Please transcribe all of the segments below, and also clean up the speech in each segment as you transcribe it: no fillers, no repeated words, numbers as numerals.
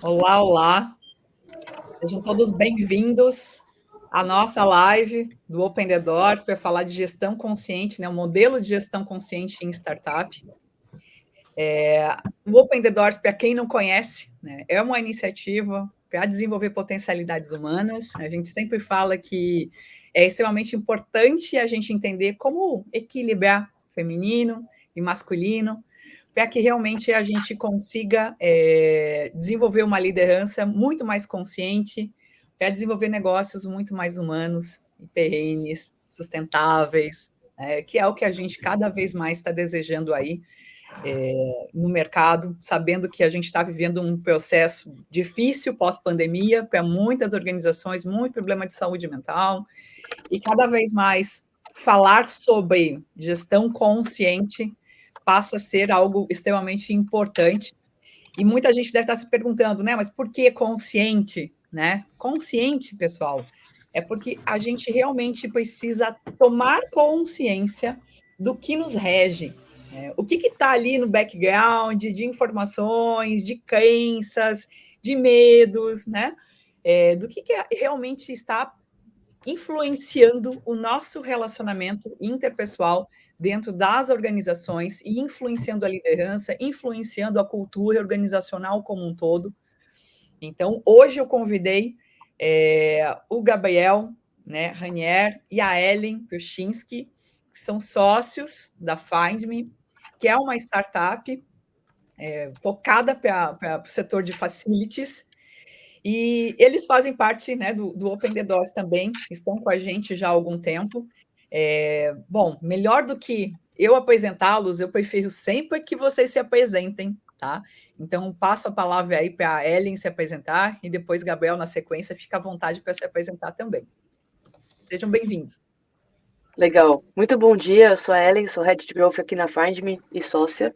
Olá, olá. Sejam todos bem-vindos à nossa live do Open the Doors para falar de gestão consciente, né? O modelo de gestão consciente em startup. O Open the Doors, para quem não conhece, né, é uma iniciativa para desenvolver potencialidades humanas. A gente sempre fala que é extremamente importante a gente entender como equilibrar feminino e masculino, para que realmente a gente consiga desenvolver uma liderança muito mais consciente, para desenvolver negócios muito mais humanos, perenes, sustentáveis, que é o que a gente cada vez mais está desejando aí no mercado, sabendo que a gente está vivendo um processo difícil pós-pandemia para muitas organizações, muito problema de saúde mental, e cada vez mais falar sobre gestão consciente passa a ser algo extremamente importante. E muita gente deve estar se perguntando, né? Mas por que consciente, né? Consciente, pessoal, é porque a gente realmente precisa tomar consciência do que nos rege. O que está ali no background de informações, de crenças, de medos, né? Do que realmente está influenciando o nosso relacionamento interpessoal dentro das organizações e influenciando a liderança, influenciando a cultura organizacional como um todo. Então, hoje eu convidei o Gabriel, né, Ranier e a Ellen Pruchinski, que são sócios da FindMe, que é uma startup focada para o setor de facilities. E eles fazem parte, né, do Open the Doors também, estão com a gente já há algum tempo. Bom, melhor do que eu apresentá-los, eu prefiro sempre que vocês se apresentem, tá? Então, passo a palavra aí para a Ellen se apresentar e depois, Gabriel, na sequência, fica à vontade para se apresentar também. Sejam bem-vindos. Legal. Muito bom dia, eu sou a Ellen, sou Head de Growth aqui na FindMe e sócia.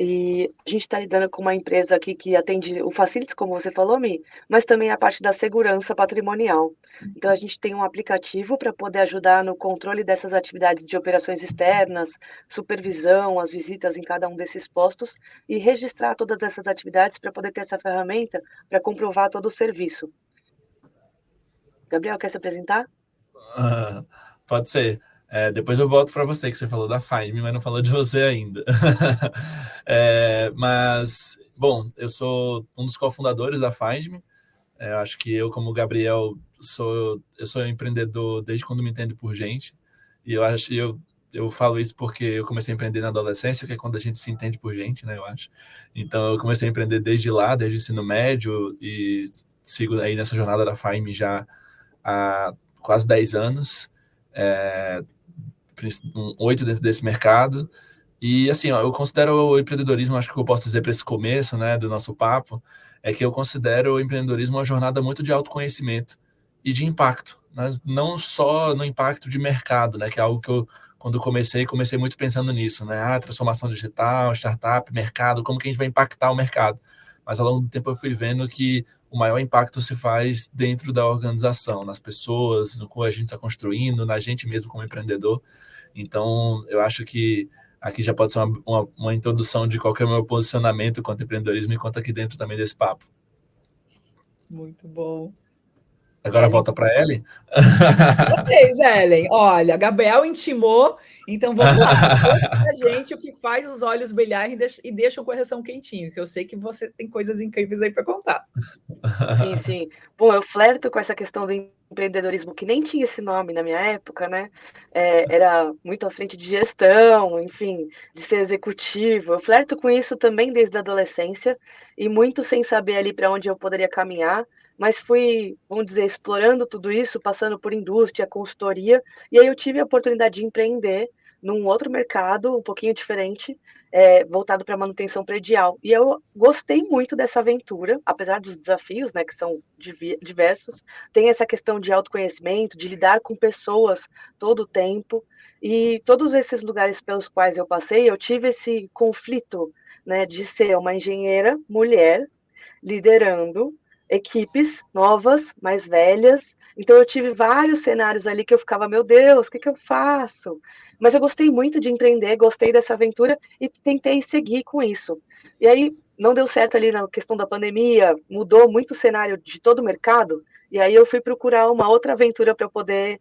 E a gente está lidando com uma empresa aqui que atende o Facilities, como você falou, Mi, mas também a parte da segurança patrimonial. Então, a gente tem um aplicativo para poder ajudar no controle dessas atividades de operações externas, supervisão, as visitas em cada um desses postos e registrar todas essas atividades para poder ter essa ferramenta para comprovar todo o serviço. Gabriel, quer se apresentar? Pode ser. Depois eu volto para você, que você falou da Fime, mas não falou de você ainda. Mas, bom, eu sou um dos cofundadores da Fime. Acho que eu, como Gabriel, eu sou empreendedor desde quando me entendo por gente. E eu falo isso porque eu comecei a empreender na adolescência, que é quando a gente se entende por gente, né, eu acho. Então, eu comecei a empreender desde lá, desde o ensino médio, e sigo aí nessa jornada da Fime já há quase 10 anos. 8 dentro desse mercado. E assim, ó, eu considero o empreendedorismo, acho que eu posso dizer para esse começo, né, do nosso papo, é que eu considero o empreendedorismo uma jornada muito de autoconhecimento e de impacto, mas não só no impacto de mercado, né, que é algo que eu, quando comecei muito pensando nisso, né, transformação digital, startup, mercado, como que a gente vai impactar o mercado. Mas ao longo do tempo eu fui vendo que o maior impacto se faz dentro da organização, nas pessoas, no que a gente está construindo, na gente mesmo como empreendedor. Então, eu acho que aqui já pode ser uma introdução de qualquer meu posicionamento quanto empreendedorismo e quanto aqui dentro também desse papo. Muito bom. Agora Ellen, volta para Ellen. Vocês, Ellen. Olha, Gabriel intimou, então vamos lá. Conte pra gente o que faz os olhos brilharem e deixa o coração quentinho, que eu sei que você tem coisas incríveis aí para contar. Sim, sim. Bom, eu flerto com essa questão do empreendedorismo, que nem tinha esse nome na minha época, né? Era muito à frente de gestão, enfim, de ser executivo. Eu flerto com isso também desde a adolescência e muito sem saber ali para onde eu poderia caminhar, mas fui, vamos dizer, explorando tudo isso, passando por indústria, consultoria, e aí eu tive a oportunidade de empreender num outro mercado, um pouquinho diferente, voltado para manutenção predial. E eu gostei muito dessa aventura, apesar dos desafios, né, que são diversos. Tem essa questão de autoconhecimento, de lidar com pessoas todo o tempo. E todos esses lugares pelos quais eu passei, eu tive esse conflito, né, de ser uma engenheira mulher liderando equipes novas, mais velhas. Então eu tive vários cenários ali que eu ficava, meu Deus, o que eu faço? Mas eu gostei muito de empreender, gostei dessa aventura e tentei seguir com isso. E aí, não deu certo ali na questão da pandemia, mudou muito o cenário de todo o mercado, e aí eu fui procurar uma outra aventura para poder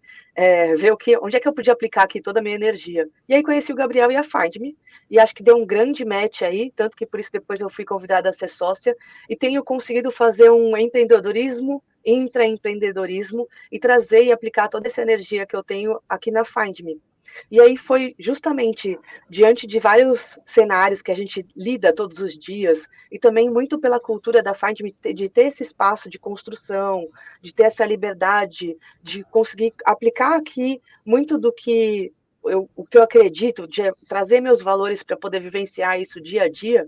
ver onde é que eu podia aplicar aqui toda a minha energia. E aí conheci o Gabriel e a Find.me, e acho que deu um grande match aí, tanto que por isso depois eu fui convidada a ser sócia, e tenho conseguido fazer um empreendedorismo, intraempreendedorismo, e trazer e aplicar toda essa energia que eu tenho aqui na Find.me. E aí foi justamente diante de vários cenários que a gente lida todos os dias, e também muito pela cultura da Find.me de ter esse espaço de construção, de ter essa liberdade, de conseguir aplicar aqui muito do que o que eu acredito, de trazer meus valores para poder vivenciar isso dia a dia,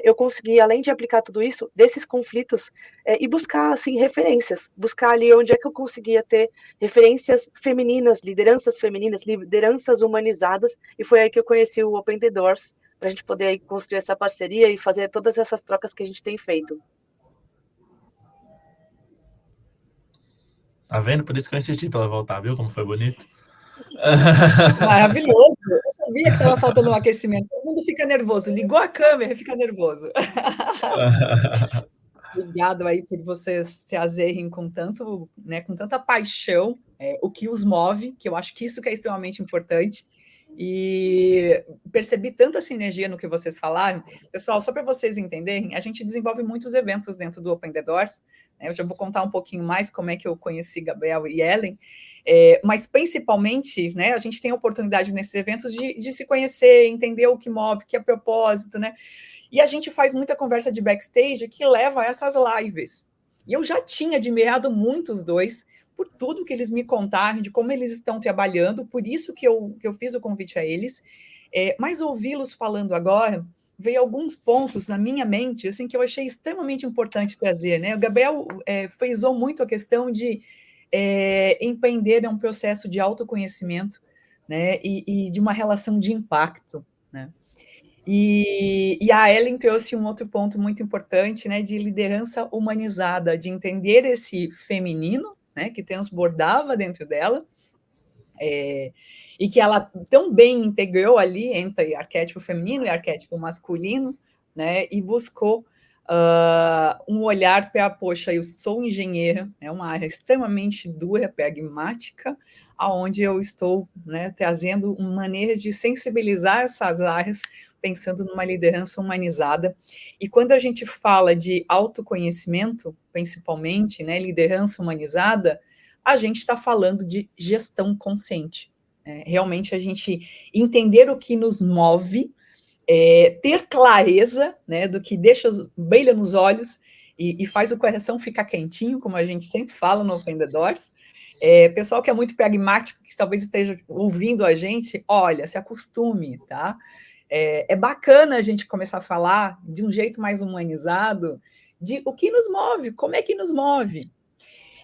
eu consegui, além de aplicar tudo isso, desses conflitos, e buscar, assim, referências, buscar ali onde é que eu conseguia ter referências femininas, lideranças humanizadas, e foi aí que eu conheci o Open the Doors, para a gente poder aí construir essa parceria e fazer todas essas trocas que a gente tem feito. Tá vendo? Por isso que eu insisti para ela voltar, viu? Como foi bonito. Maravilhoso. Eu sabia que estava faltando um aquecimento. Todo mundo fica nervoso. Ligou a câmera e fica nervoso. Obrigado aí por vocês trazerem com tanto, né, com tanta paixão o que os move, que eu acho que isso que é extremamente importante. E percebi tanta sinergia no que vocês falaram. Pessoal, só para vocês entenderem, a gente desenvolve muitos eventos dentro do Open the Doors. Né? Eu já vou contar um pouquinho mais como é que eu conheci Gabriel e Ellen, mas principalmente, né, a gente tem a oportunidade nesses eventos de se conhecer, entender o que move, que é propósito, né? E a gente faz muita conversa de backstage que leva a essas lives. E eu já tinha admirado muito os dois, por tudo que eles me contaram, de como eles estão trabalhando, por isso que eu fiz o convite a eles. Mas ouvi-los falando agora, veio alguns pontos na minha mente assim, que eu achei extremamente importante trazer. Né? O Gabriel frisou muito a questão de empreender é um processo de autoconhecimento, né? e de uma relação de impacto. Né? E a Ellen trouxe um outro ponto muito importante, né, de liderança humanizada, de entender esse feminino, né, que transbordava dentro dela, e que ela tão bem integrou ali entre arquétipo feminino e arquétipo masculino, né, e buscou um olhar para, poxa, eu sou engenheira, é uma área extremamente dura, pragmática, aonde eu estou, né, trazendo maneiras de sensibilizar essas áreas, pensando numa liderança humanizada. E quando a gente fala de autoconhecimento, principalmente, né, liderança humanizada, a gente está falando de gestão consciente. Realmente a gente entender o que nos move, ter clareza, né, do que brilha nos olhos e faz o coração ficar quentinho, como a gente sempre fala no Open the Doors. Pessoal que é muito pragmático, que talvez esteja ouvindo a gente, olha, se acostume, tá? É bacana a gente começar a falar de um jeito mais humanizado de o que nos move, como é que nos move.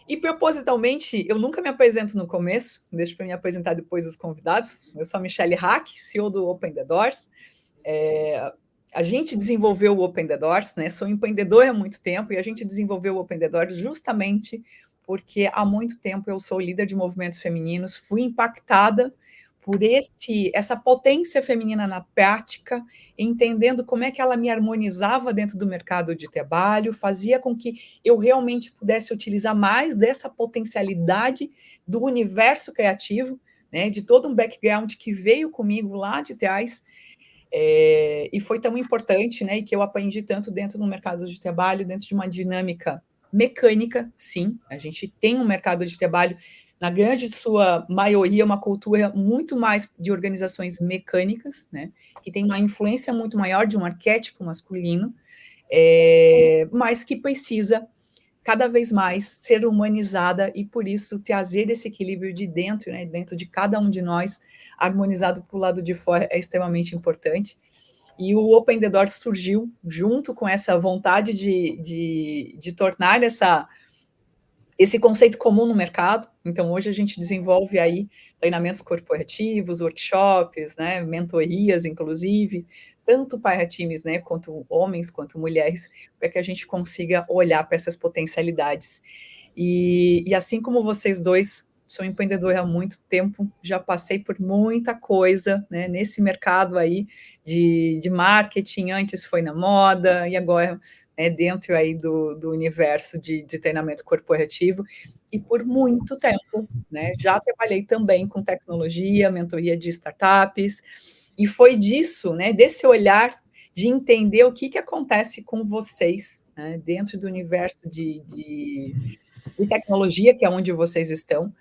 E, propositalmente, eu nunca me apresento no começo, deixo para me apresentar depois dos convidados. Eu sou a Michelle Hack, CEO do Open the Doors. A gente desenvolveu o Open the Doors, né? Sou empreendedora há muito tempo e a gente desenvolveu o Open the Doors justamente porque há muito tempo eu sou líder de movimentos femininos, fui impactada por essa potência feminina na prática, entendendo como é que ela me harmonizava dentro do mercado de trabalho, fazia com que eu realmente pudesse utilizar mais dessa potencialidade do universo criativo, né, de todo um background que veio comigo lá de trás, e foi tão importante, né, e que eu aprendi tanto dentro do mercado de trabalho, dentro de uma dinâmica mecânica, sim, a gente tem um mercado de trabalho, na grande sua maioria, uma cultura muito mais de organizações mecânicas, né, que tem uma influência muito maior de um arquétipo masculino, mas que precisa cada vez mais ser humanizada e, por isso, trazer esse equilíbrio de dentro, né, dentro de cada um de nós, harmonizado para o lado de fora, é extremamente importante. E o Open the Doors surgiu junto com essa vontade de tornar esse conceito comum no mercado. Então, hoje a gente desenvolve aí treinamentos corporativos, workshops, né, mentorias, inclusive, tanto para times, né, quanto homens, quanto mulheres, para que a gente consiga olhar para essas potencialidades. E assim como vocês dois sou empreendedora há muito tempo, já passei por muita coisa, né, nesse mercado aí de marketing, antes foi na moda, e agora, né, dentro aí do universo de treinamento corporativo, e por muito tempo, né, já trabalhei também com tecnologia, mentoria de startups, e foi disso, né, desse olhar de entender o que acontece com vocês, né, dentro do universo de tecnologia, que é onde vocês estão,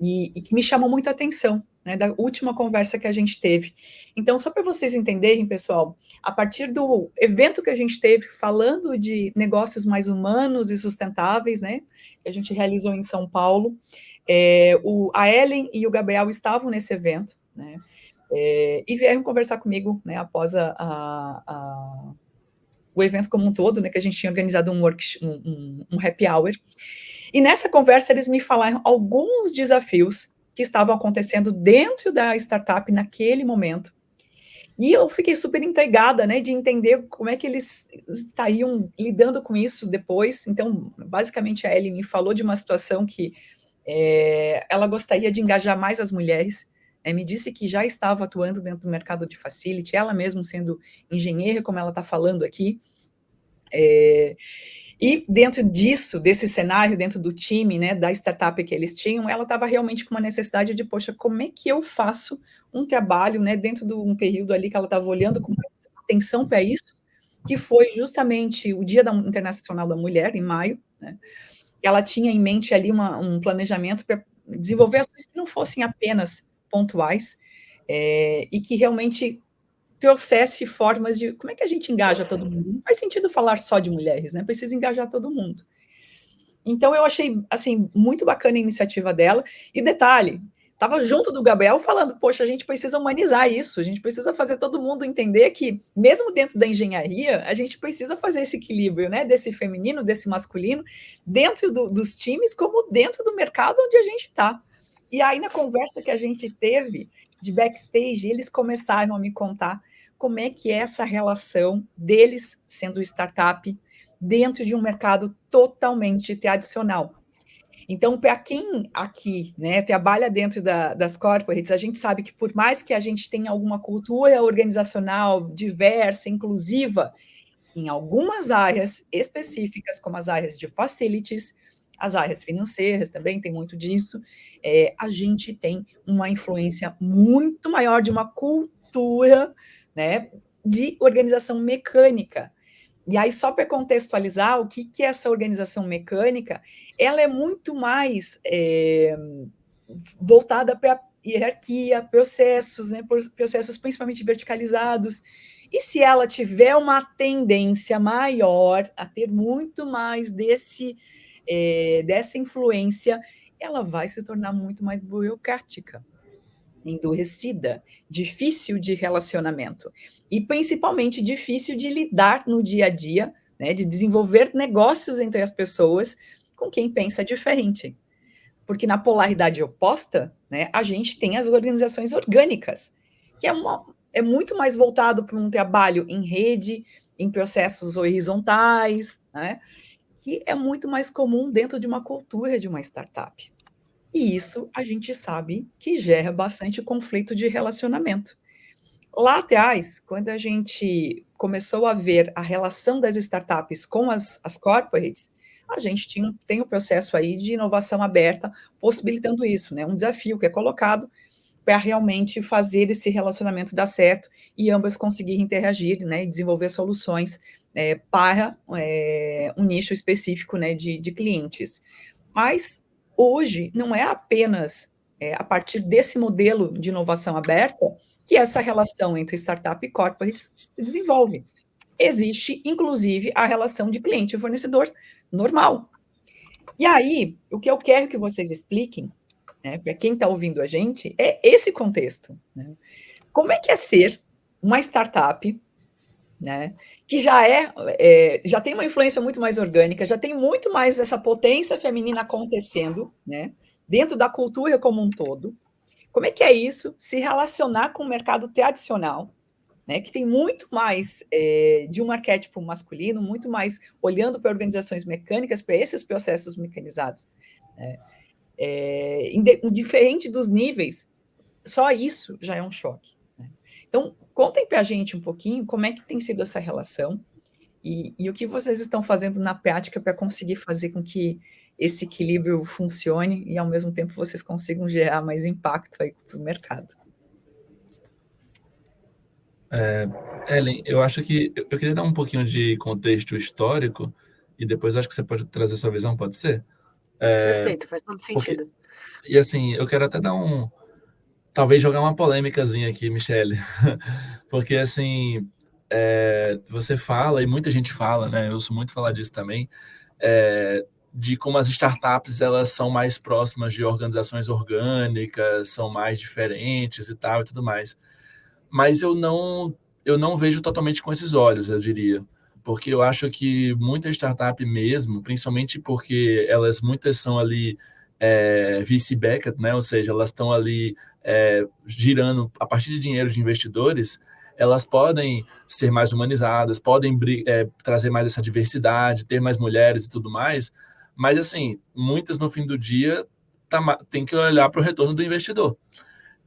e que me chamou muito a atenção, né, da última conversa que a gente teve. Então, só para vocês entenderem, pessoal, a partir do evento que a gente teve, falando de negócios mais humanos e sustentáveis, né, que a gente realizou em São Paulo, a Ellen e o Gabriel estavam nesse evento, né, e vieram conversar comigo, né, após o evento como um todo, né, que a gente tinha organizado um happy hour. E nessa conversa eles me falaram alguns desafios que estavam acontecendo dentro da startup naquele momento. E eu fiquei super intrigada, né, de entender como é que eles estariam lidando com isso depois. Então, basicamente, a Ellie me falou de uma situação que ela gostaria de engajar mais as mulheres. Me disse que já estava atuando dentro do mercado de facility, ela mesma sendo engenheira, como ela está falando aqui. E dentro disso, desse cenário, dentro do time, né, da startup que eles tinham, ela estava realmente com uma necessidade de, poxa, como é que eu faço um trabalho, né, dentro de um período ali que ela estava olhando com mais atenção para isso, que foi justamente o Dia Internacional da Mulher, em maio, né, ela tinha em mente ali um planejamento para desenvolver ações que não fossem apenas pontuais, e que realmente trouxesse formas de como é que a gente engaja todo mundo. Não faz sentido falar só de mulheres, né? Precisa engajar todo mundo. Então, eu achei, assim, muito bacana a iniciativa dela. E detalhe, estava junto do Gabriel falando, poxa, a gente precisa humanizar isso, a gente precisa fazer todo mundo entender que, mesmo dentro da engenharia, a gente precisa fazer esse equilíbrio, né? Desse feminino, desse masculino, dentro dos times, como dentro do mercado onde a gente está. E aí, na conversa que a gente teve de backstage, eles começaram a me contar como é que é essa relação deles, sendo startup, dentro de um mercado totalmente tradicional. Então, para quem aqui, né, trabalha dentro das corporates, a gente sabe que por mais que a gente tenha alguma cultura organizacional diversa, inclusiva, em algumas áreas específicas, como as áreas de facilities, as áreas financeiras também tem muito disso, a gente tem uma influência muito maior de uma cultura, né, de organização mecânica. E aí, só para contextualizar, o que é essa organização mecânica, ela é muito mais voltada para hierarquia, processos, né, processos principalmente verticalizados. E se ela tiver uma tendência maior a ter muito mais dessa influência, ela vai se tornar muito mais burocrática, endurecida, difícil de relacionamento e principalmente difícil de lidar no dia a dia, né, de desenvolver negócios entre as pessoas com quem pensa diferente. Porque na polaridade oposta, né, a gente tem as organizações orgânicas, que é muito mais voltado para um trabalho em rede, em processos horizontais, né, que é muito mais comum dentro de uma cultura de uma startup. E isso a gente sabe que gera bastante conflito de relacionamento. Lá atrás, quando a gente começou a ver a relação das startups com as corporates, a gente tem o processo aí de inovação aberta, possibilitando isso, né? Um desafio que é colocado para realmente fazer esse relacionamento dar certo e ambas conseguirem interagir, né, e desenvolver soluções para um nicho específico, né, de clientes. Mas hoje não é apenas a partir desse modelo de inovação aberta que essa relação entre startup e corporates se desenvolve. Existe, inclusive, a relação de cliente e fornecedor normal. E aí, o que eu quero que vocês expliquem, né, para quem está ouvindo a gente, é esse contexto. Né? Como é que é ser uma startup, né, que já tem uma influência muito mais orgânica, já tem muito mais essa potência feminina acontecendo, né, dentro da cultura como um todo. Como é que é isso se relacionar com o mercado tradicional, né, que tem muito mais de um arquétipo masculino, muito mais olhando para organizações mecânicas, para esses processos mecanizados. Né? Indiferente dos níveis, só isso já é um choque, né? Então, contem para a gente um pouquinho como é que tem sido essa relação e o que vocês estão fazendo na prática para conseguir fazer com que esse equilíbrio funcione e, ao mesmo tempo, vocês consigam gerar mais impacto aí para o mercado. Ellen, eu acho que eu queria dar um pouquinho de contexto histórico e depois acho que você pode trazer sua visão, pode ser? Perfeito, faz todo Porque, sentido. e assim, eu quero até talvez jogar uma polêmicazinha aqui, Michele, porque assim, você fala, e muita gente fala, né, eu ouço muito falar disso também, de como as startups elas são mais próximas de organizações orgânicas, são mais diferentes e tal e tudo mais. Mas eu não vejo totalmente com esses olhos, eu diria. Porque eu acho que muita startup mesmo, principalmente porque muitas são ali VC-backed, né? Ou seja, elas estão ali girando a partir de dinheiro de investidores, elas podem ser mais humanizadas, podem trazer mais essa diversidade, ter mais mulheres e tudo mais, mas assim, muitas no fim do dia tem que olhar para o retorno do investidor.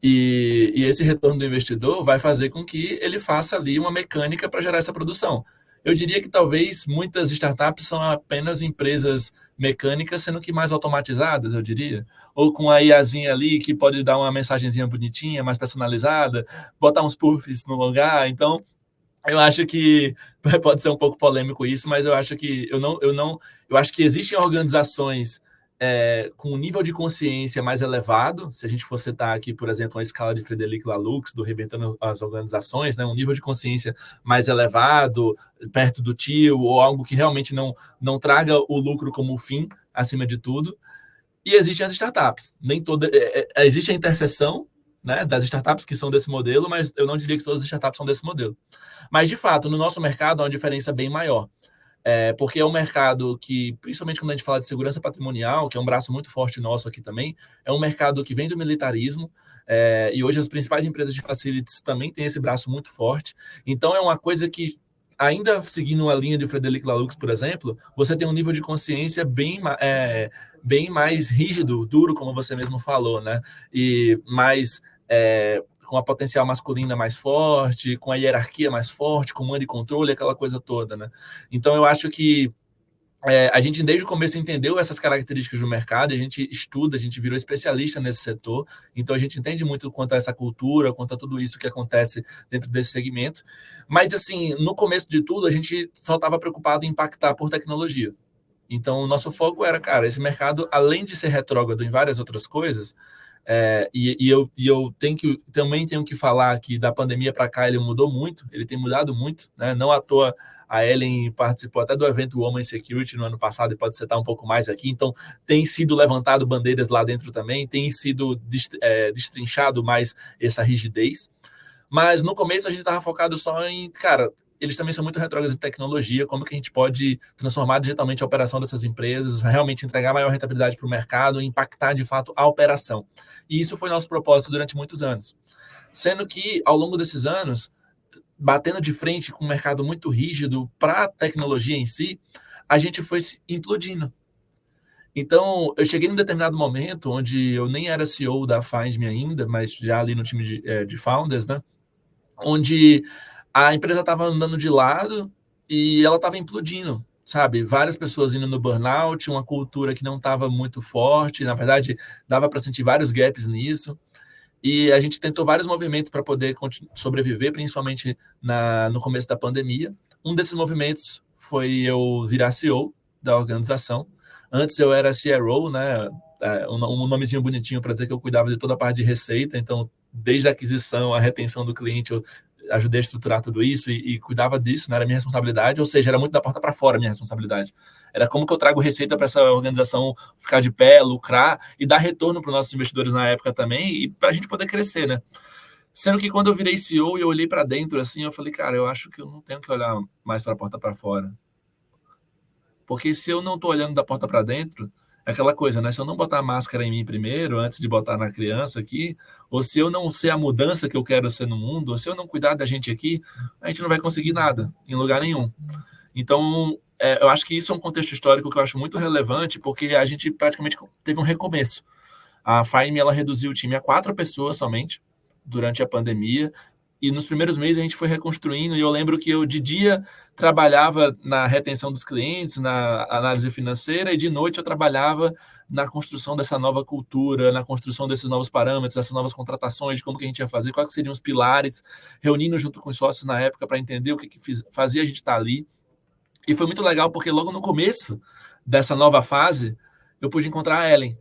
E esse retorno do investidor vai fazer com que ele faça ali uma mecânica para gerar essa produção. Eu diria que talvez muitas startups são apenas empresas mecânicas, sendo que mais automatizadas, eu diria. Ou com a IAzinha ali que pode dar uma mensagenzinha bonitinha, mais personalizada, botar uns puffs no lugar. Então, eu acho que pode ser um pouco polêmico isso, mas eu acho que eu acho que existem organizações com um nível de consciência mais elevado. Se a gente for citar aqui, por exemplo, a escala de Frederic Laloux, do Reinventando as Organizações, né, um nível de consciência mais elevado, perto do tio, ou algo que realmente não traga o lucro como fim, acima de tudo. E existem as startups. Nem toda existe a interseção, né, das startups que são desse modelo, mas eu não diria que todas as startups são desse modelo. Mas, de fato, no nosso mercado há uma diferença bem maior. Porque é um mercado que, principalmente quando a gente fala de segurança patrimonial, que é um braço muito forte nosso aqui também, é um mercado que vem do militarismo, e hoje as principais empresas de facilities também têm esse braço muito forte. Então, é uma coisa que, ainda seguindo a linha de Frederic Laloux, por exemplo, você tem um nível de consciência bem mais rígido, duro, como você mesmo falou, né? E mais com a potencial masculina mais forte, com a hierarquia mais forte, comando e controle, aquela coisa toda, né? Então, eu acho que a gente, desde o começo, entendeu essas características do mercado, a gente estuda, a gente virou especialista nesse setor, então a gente entende muito quanto a essa cultura, quanto a tudo isso que acontece dentro desse segmento. Mas, assim, no começo de tudo, a gente só estava preocupado em impactar por tecnologia. Então, o nosso foco era, cara, esse mercado, além de ser retrógrado em várias outras coisas, eu também tenho que falar que da pandemia para cá ele mudou muito, ele tem mudado muito, né? Não à toa a Ellen participou até do evento Women Security no ano passado e pode citar um pouco mais aqui, então tem sido levantado bandeiras lá dentro também, tem sido destrinchado mais essa rigidez, mas no começo a gente estava focado só em, cara, eles também são muito retrógrados em tecnologia, como que a gente pode transformar digitalmente a operação dessas empresas, realmente entregar maior rentabilidade para o mercado e impactar, de fato, a operação. E isso foi nosso propósito durante muitos anos. Sendo que, ao longo desses anos, batendo de frente com um mercado muito rígido para a tecnologia em si, a gente foi se implodindo. Então, eu cheguei num determinado momento onde eu nem era CEO da FindMe ainda, mas já ali no time de founders, né? Onde a empresa estava andando de lado e ela estava implodindo, sabe? Várias pessoas indo no burnout, uma cultura que não estava muito forte, na verdade, dava para sentir vários gaps nisso. E a gente tentou vários movimentos para poder sobreviver, principalmente no começo da pandemia. Um desses movimentos foi eu virar CEO da organização. Antes eu era CRO, né? Um nomezinho bonitinho para dizer que eu cuidava de toda a parte de receita, então desde a aquisição, a retenção do cliente, eu ajudei a estruturar tudo isso e cuidava disso, né? Era minha responsabilidade, ou seja, era muito da porta para fora a minha responsabilidade. Era como que eu trago receita para essa organização ficar de pé, lucrar e dar retorno para os nossos investidores na época também e para a gente poder crescer, né? Sendo que quando eu virei CEO e eu olhei para dentro, assim, eu falei, cara, eu acho que eu não tenho que olhar mais para a porta para fora. Porque se eu não estou olhando da porta para dentro, é aquela coisa, né? Se eu não botar a máscara em mim primeiro, antes de botar na criança aqui, ou se eu não ser a mudança que eu quero ser no mundo, ou se eu não cuidar da gente aqui, a gente não vai conseguir nada, em lugar nenhum. Então, eu acho que isso é um contexto histórico que eu acho muito relevante, porque a gente praticamente teve um recomeço. A Fime, ela reduziu o time a 4 pessoas somente durante a pandemia. E nos primeiros meses a gente foi reconstruindo, e eu lembro que eu de dia trabalhava na retenção dos clientes, na análise financeira, e de noite eu trabalhava na construção dessa nova cultura, na construção desses novos parâmetros, dessas novas contratações, de como que a gente ia fazer, quais seriam os pilares, reunindo junto com os sócios na época para entender o que fazia a gente estar ali. E foi muito legal porque logo no começo dessa nova fase, eu pude encontrar a Ellen,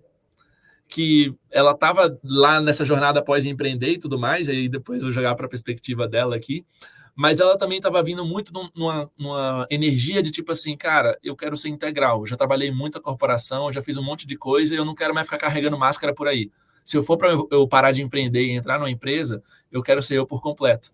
que ela estava lá nessa jornada após empreender e tudo mais, aí depois eu jogar para a perspectiva dela aqui, mas ela também estava vindo muito numa energia de tipo assim, cara, eu quero ser integral, eu já trabalhei muito a corporação, já fiz um monte de coisa e eu não quero mais ficar carregando máscara por aí. Se eu for para eu parar de empreender e entrar numa empresa, eu quero ser eu por completo.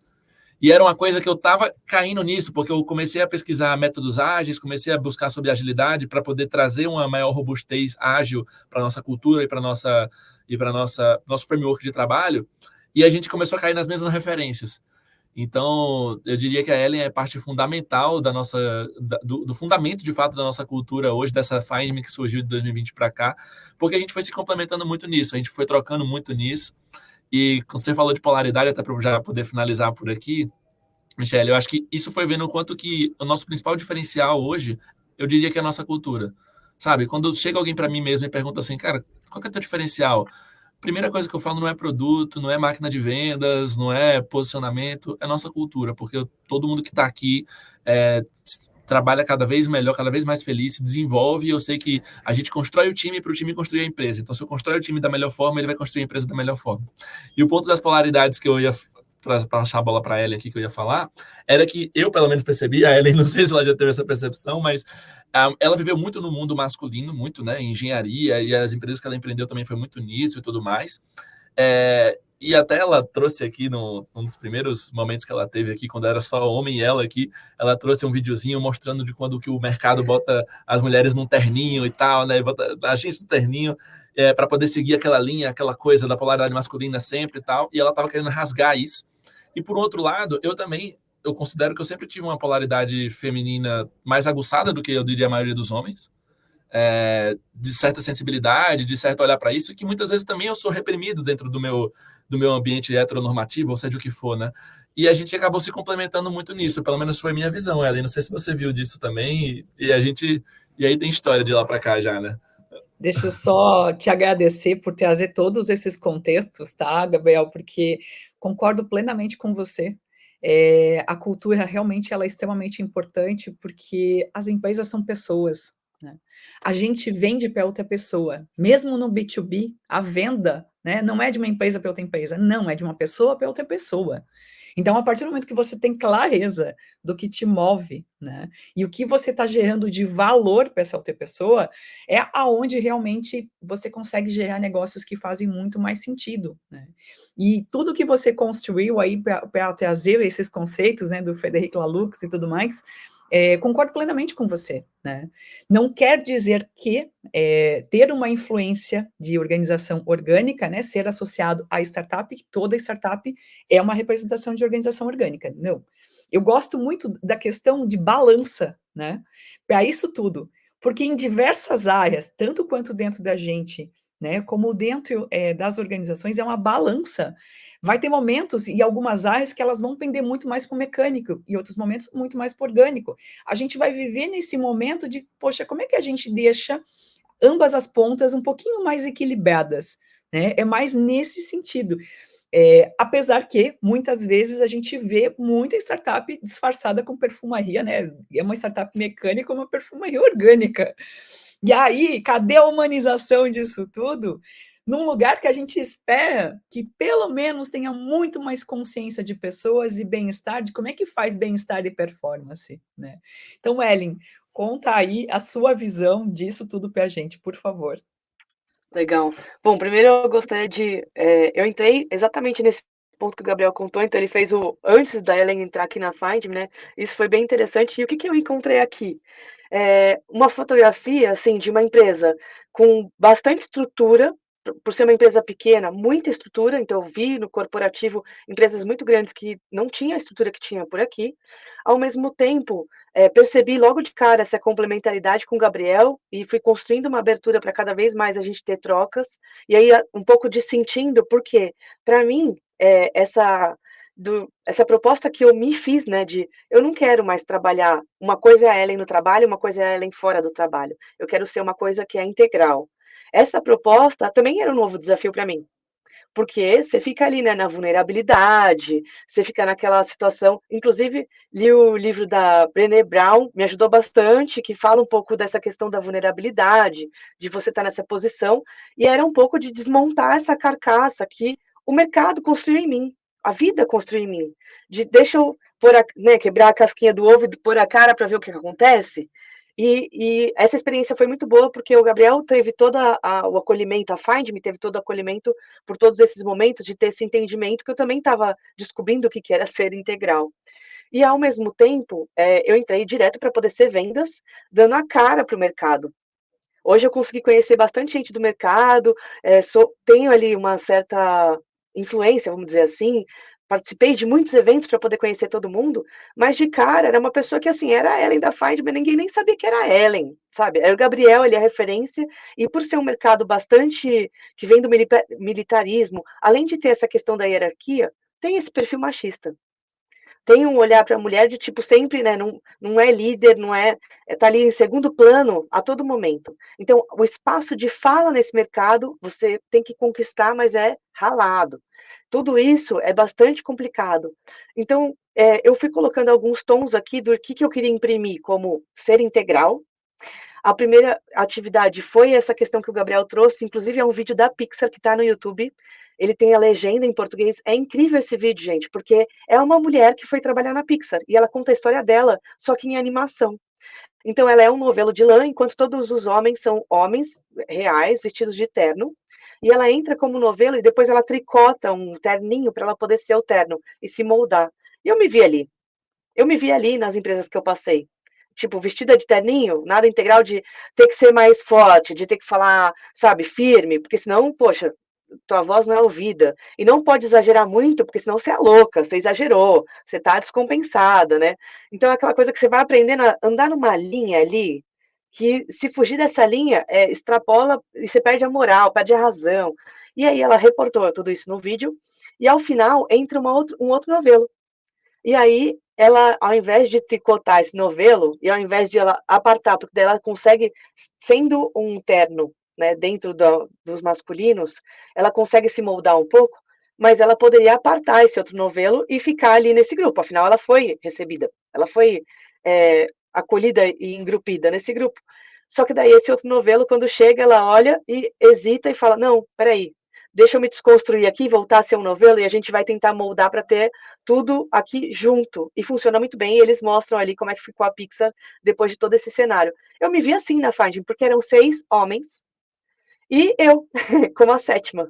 E era uma coisa que eu estava caindo nisso, porque eu comecei a pesquisar métodos ágeis, comecei a buscar sobre agilidade para poder trazer uma maior robustez ágil para a nossa cultura e para nosso framework de trabalho, e a gente começou a cair nas mesmas referências. Então, eu diria que a Ellen é parte fundamental do fundamento, de fato, da nossa cultura hoje, dessa Findme que surgiu de 2020 para cá, porque a gente foi se complementando muito nisso, a gente foi trocando muito nisso. E quando você falou de polaridade, até para já poder finalizar por aqui, Michele, eu acho que isso foi vendo o quanto que o nosso principal diferencial hoje, eu diria que é a nossa cultura. Sabe, quando chega alguém para mim mesmo e pergunta assim, cara, qual que é o teu diferencial? Primeira coisa que eu falo não é produto, não é máquina de vendas, não é posicionamento, é nossa cultura, porque todo mundo que está aqui trabalha cada vez melhor, cada vez mais feliz, se desenvolve, e eu sei que a gente constrói o time para o time construir a empresa. Então, se eu constrói o time da melhor forma, ele vai construir a empresa da melhor forma. E o ponto das polaridades que eu ia, para achar a bola para a Ellen aqui, que eu ia falar, era que eu, pelo menos, percebi, a Ellen, não sei se ela já teve essa percepção, mas ela viveu muito no mundo masculino, muito, né, em engenharia, e as empresas que ela empreendeu também foi muito nisso e tudo mais. E até ela trouxe aqui, num dos primeiros momentos que ela teve aqui, quando era só homem e ela aqui, ela trouxe um videozinho mostrando de quando que o mercado bota as mulheres num terninho e tal, né? Bota a gente no terninho para poder seguir aquela linha, aquela coisa da polaridade masculina sempre e tal. E ela estava querendo rasgar isso. E por outro lado, eu considero que eu sempre tive uma polaridade feminina mais aguçada do que eu diria a maioria dos homens. De certa sensibilidade, de certo olhar para isso, que muitas vezes também eu sou reprimido dentro do meu ambiente heteronormativo, ou seja o que for, né? E a gente acabou se complementando muito nisso, pelo menos foi minha visão, Ellen. Não sei se você viu disso também, e aí tem história de lá para cá já, né? Deixa eu só te agradecer por trazer todos esses contextos, tá, Gabriel? Porque concordo plenamente com você. A cultura realmente ela é extremamente importante porque as empresas são pessoas, né? A gente vende para outra pessoa, mesmo no B2B, a venda, né, não é de uma empresa para outra empresa, não, é de uma pessoa para outra pessoa. Então, a partir do momento que você tem clareza do que te move, né, e o que você está gerando de valor para essa outra pessoa, é aonde realmente você consegue gerar negócios que fazem muito mais sentido, né? E tudo que você construiu aí para trazer esses conceitos, né, do Frederic Laloux e tudo mais, concordo plenamente com você, né? Não quer dizer que ter uma influência de organização orgânica, né, ser associado à startup, que toda startup é uma representação de organização orgânica. Não. Eu gosto muito da questão de balança, né, para isso tudo, porque em diversas áreas, tanto quanto dentro da gente, né, como dentro das organizações, é uma balança. Vai ter momentos e algumas áreas que elas vão pender muito mais para o mecânico e outros momentos muito mais para o orgânico. A gente vai viver nesse momento de, poxa, como é que a gente deixa ambas as pontas um pouquinho mais equilibradas, né? É mais nesse sentido. Apesar que, muitas vezes, a gente vê muita startup disfarçada com perfumaria, né? É uma startup mecânica, uma perfumaria orgânica. E aí, cadê a humanização disso tudo? Num lugar que a gente espera que, pelo menos, tenha muito mais consciência de pessoas e bem-estar, de como é que faz bem-estar e performance, né? Então, Ellen, conta aí a sua visão disso tudo para a gente, por favor. Legal. Bom, primeiro eu gostaria de... eu entrei exatamente nesse ponto que o Gabriel contou, então ele fez antes da Ellen entrar aqui na Findme, né? Isso foi bem interessante. E o que eu encontrei aqui? Uma fotografia, assim, de uma empresa com bastante estrutura por ser uma empresa pequena, muita estrutura, então eu vi no corporativo empresas muito grandes que não tinham a estrutura que tinha por aqui. Ao mesmo tempo, percebi logo de cara essa complementaridade com o Gabriel e fui construindo uma abertura para cada vez mais a gente ter trocas. E aí, um pouco de sentindo, porque, para mim, essa proposta que eu me fiz, né, de eu não quero mais trabalhar, uma coisa é a Ellen no trabalho, uma coisa é a Ellen fora do trabalho. Eu quero ser uma coisa que é integral. Essa proposta também era um novo desafio para mim, porque você fica ali, né, na vulnerabilidade, você fica naquela situação. Inclusive, li o livro da Brené Brown, me ajudou bastante, que fala um pouco dessa questão da vulnerabilidade, de você estar nessa posição, e era um pouco de desmontar essa carcaça que o mercado construiu em mim, a vida construiu em mim, de deixa eu quebrar a casquinha do ovo e pôr a cara para ver o que acontece. E essa experiência foi muito boa, porque o Gabriel teve todo o acolhimento, a Find Me teve todo o acolhimento por todos esses momentos, de ter esse entendimento que eu também estava descobrindo o que era ser integral. E, ao mesmo tempo, eu entrei direto para poder ser vendas, dando a cara para o mercado. Hoje eu consegui conhecer bastante gente do mercado, tenho ali uma certa influência, vamos dizer assim, participei de muitos eventos para poder conhecer todo mundo, mas de cara era uma pessoa que, assim, era a Ellen da Find, mas ninguém nem sabia que era a Ellen, sabe? Era o Gabriel, ele é a referência, e por ser um mercado bastante que vem do militarismo, além de ter essa questão da hierarquia, tem esse perfil machista. Tem um olhar para a mulher de tipo sempre, né? Não é líder, não tá ali em segundo plano a todo momento. Então, o espaço de fala nesse mercado você tem que conquistar, mas é ralado. Tudo isso é bastante complicado. Então, eu fui colocando alguns tons aqui do que eu queria imprimir como ser integral. A primeira atividade foi essa questão que o Gabriel trouxe, inclusive é um vídeo da Pixar que está no YouTube. Ele tem a legenda em português. É incrível esse vídeo, gente, porque é uma mulher que foi trabalhar na Pixar e ela conta a história dela, só que em animação. Então, ela é um novelo de lã, enquanto todos os homens são homens reais, vestidos de terno. E ela entra como novelo e depois ela tricota um terninho para ela poder ser o terno e se moldar. E eu me vi ali. Eu me vi ali nas empresas que eu passei. Tipo, vestida de terninho, nada integral de ter que ser mais forte, de ter que falar, sabe, firme, porque senão, poxa, tua voz não é ouvida. E não pode exagerar muito, porque senão você é louca, você exagerou, você tá descompensada, né? Então é aquela coisa que você vai aprendendo a andar numa linha ali, que se fugir dessa linha, extrapola e você perde a moral, perde a razão. E aí ela reportou tudo isso no vídeo, e ao final entra um outro novelo. E aí, ela, ao invés de tricotar esse novelo, e ao invés de ela apartar, porque daí ela consegue, sendo um terno, né, dentro dos masculinos, ela consegue se moldar um pouco, mas ela poderia apartar esse outro novelo e ficar ali nesse grupo. Afinal, ela foi recebida, ela foi acolhida e engrupida nesse grupo. Só que daí esse outro novelo, quando chega, ela olha e hesita e fala, não, peraí, deixa eu me desconstruir aqui, voltar a ser um novelo, e a gente vai tentar moldar para ter tudo aqui junto. E funciona muito bem, e eles mostram ali como é que ficou a Pixar depois de todo esse cenário. Eu me vi assim na Finding, porque eram 6 homens, e eu, como a 7ª.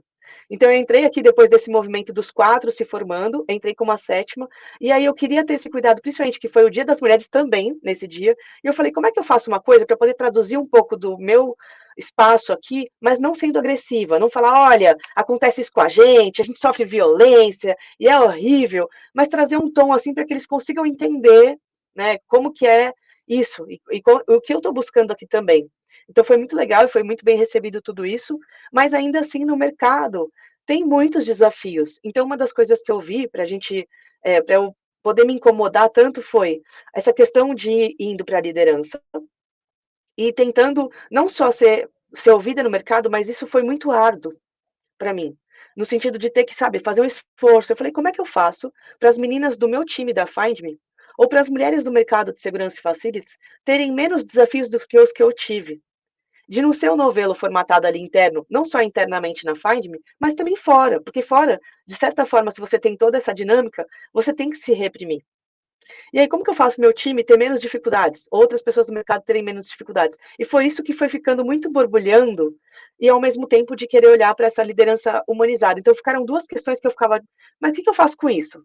Então, eu entrei aqui depois desse movimento dos 4 se formando, entrei como a 7ª, e aí eu queria ter esse cuidado, principalmente que foi o Dia das Mulheres também, nesse dia, e eu falei, como é que eu faço uma coisa para poder traduzir um pouco do meu espaço aqui, mas não sendo agressiva, não falar, olha, acontece isso com a gente sofre violência, e é horrível, mas trazer um tom assim para que eles consigam entender, né, como que é isso, e o que eu estou buscando aqui também. Então foi muito legal e foi muito bem recebido tudo isso, mas ainda assim no mercado tem muitos desafios. Então uma das coisas que eu vi para para eu poder me incomodar tanto foi essa questão de ir indo para a liderança e tentando não só ser ouvida no mercado, mas isso foi muito árduo para mim, no sentido de ter que, sabe, fazer um esforço. Eu falei, como é que eu faço para as meninas do meu time da Find Me, ou para as mulheres do mercado de segurança e facilities, terem menos desafios do que os que eu tive? De não ser um novelo formatado ali interno, não só internamente na Find Me, mas também fora, porque fora, de certa forma, se você tem toda essa dinâmica, você tem que se reprimir. E aí, como que eu faço meu time ter menos dificuldades? Outras pessoas do mercado terem menos dificuldades? E foi isso que foi ficando muito borbulhando, e ao mesmo tempo de querer olhar para essa liderança humanizada. Então, ficaram 2 questões que eu ficava, mas o que eu faço com isso?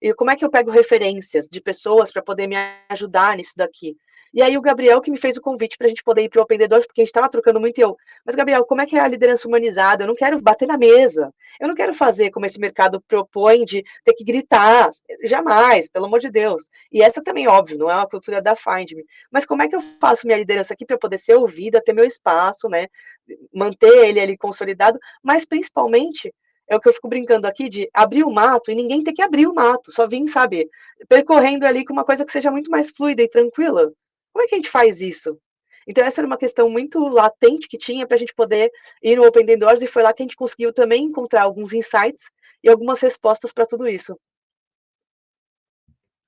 E como é que eu pego referências de pessoas para poder me ajudar nisso daqui? E aí o Gabriel que me fez o convite para a gente poder ir para o Open the Doors, porque a gente estava trocando muito e eu, mas Gabriel, como é que é a liderança humanizada? Eu não quero bater na mesa, eu não quero fazer como esse mercado propõe de ter que gritar, jamais, pelo amor de Deus. E essa também, óbvio, não é uma cultura da Find Me, mas como é que eu faço minha liderança aqui para eu poder ser ouvida, ter meu espaço, né, manter ele ali consolidado, mas principalmente é o que eu fico brincando aqui de abrir o mato e ninguém ter que abrir o mato, só vir, sabe, percorrendo ali com uma coisa que seja muito mais fluida e tranquila. Como é que a gente faz isso? Então, essa era uma questão muito latente que tinha para a gente poder ir no Open the Doors, e foi lá que a gente conseguiu também encontrar alguns insights e algumas respostas para tudo isso.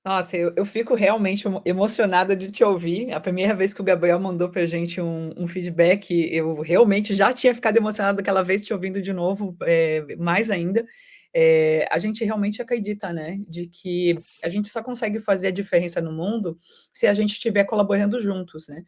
Nossa, eu fico realmente emocionada de te ouvir. A primeira vez que o Gabriel mandou para a gente um feedback, eu realmente já tinha ficado emocionada daquela vez, te ouvindo de novo, mais ainda. A gente realmente acredita, né, de que a gente só consegue fazer a diferença no mundo se a gente estiver colaborando juntos, né?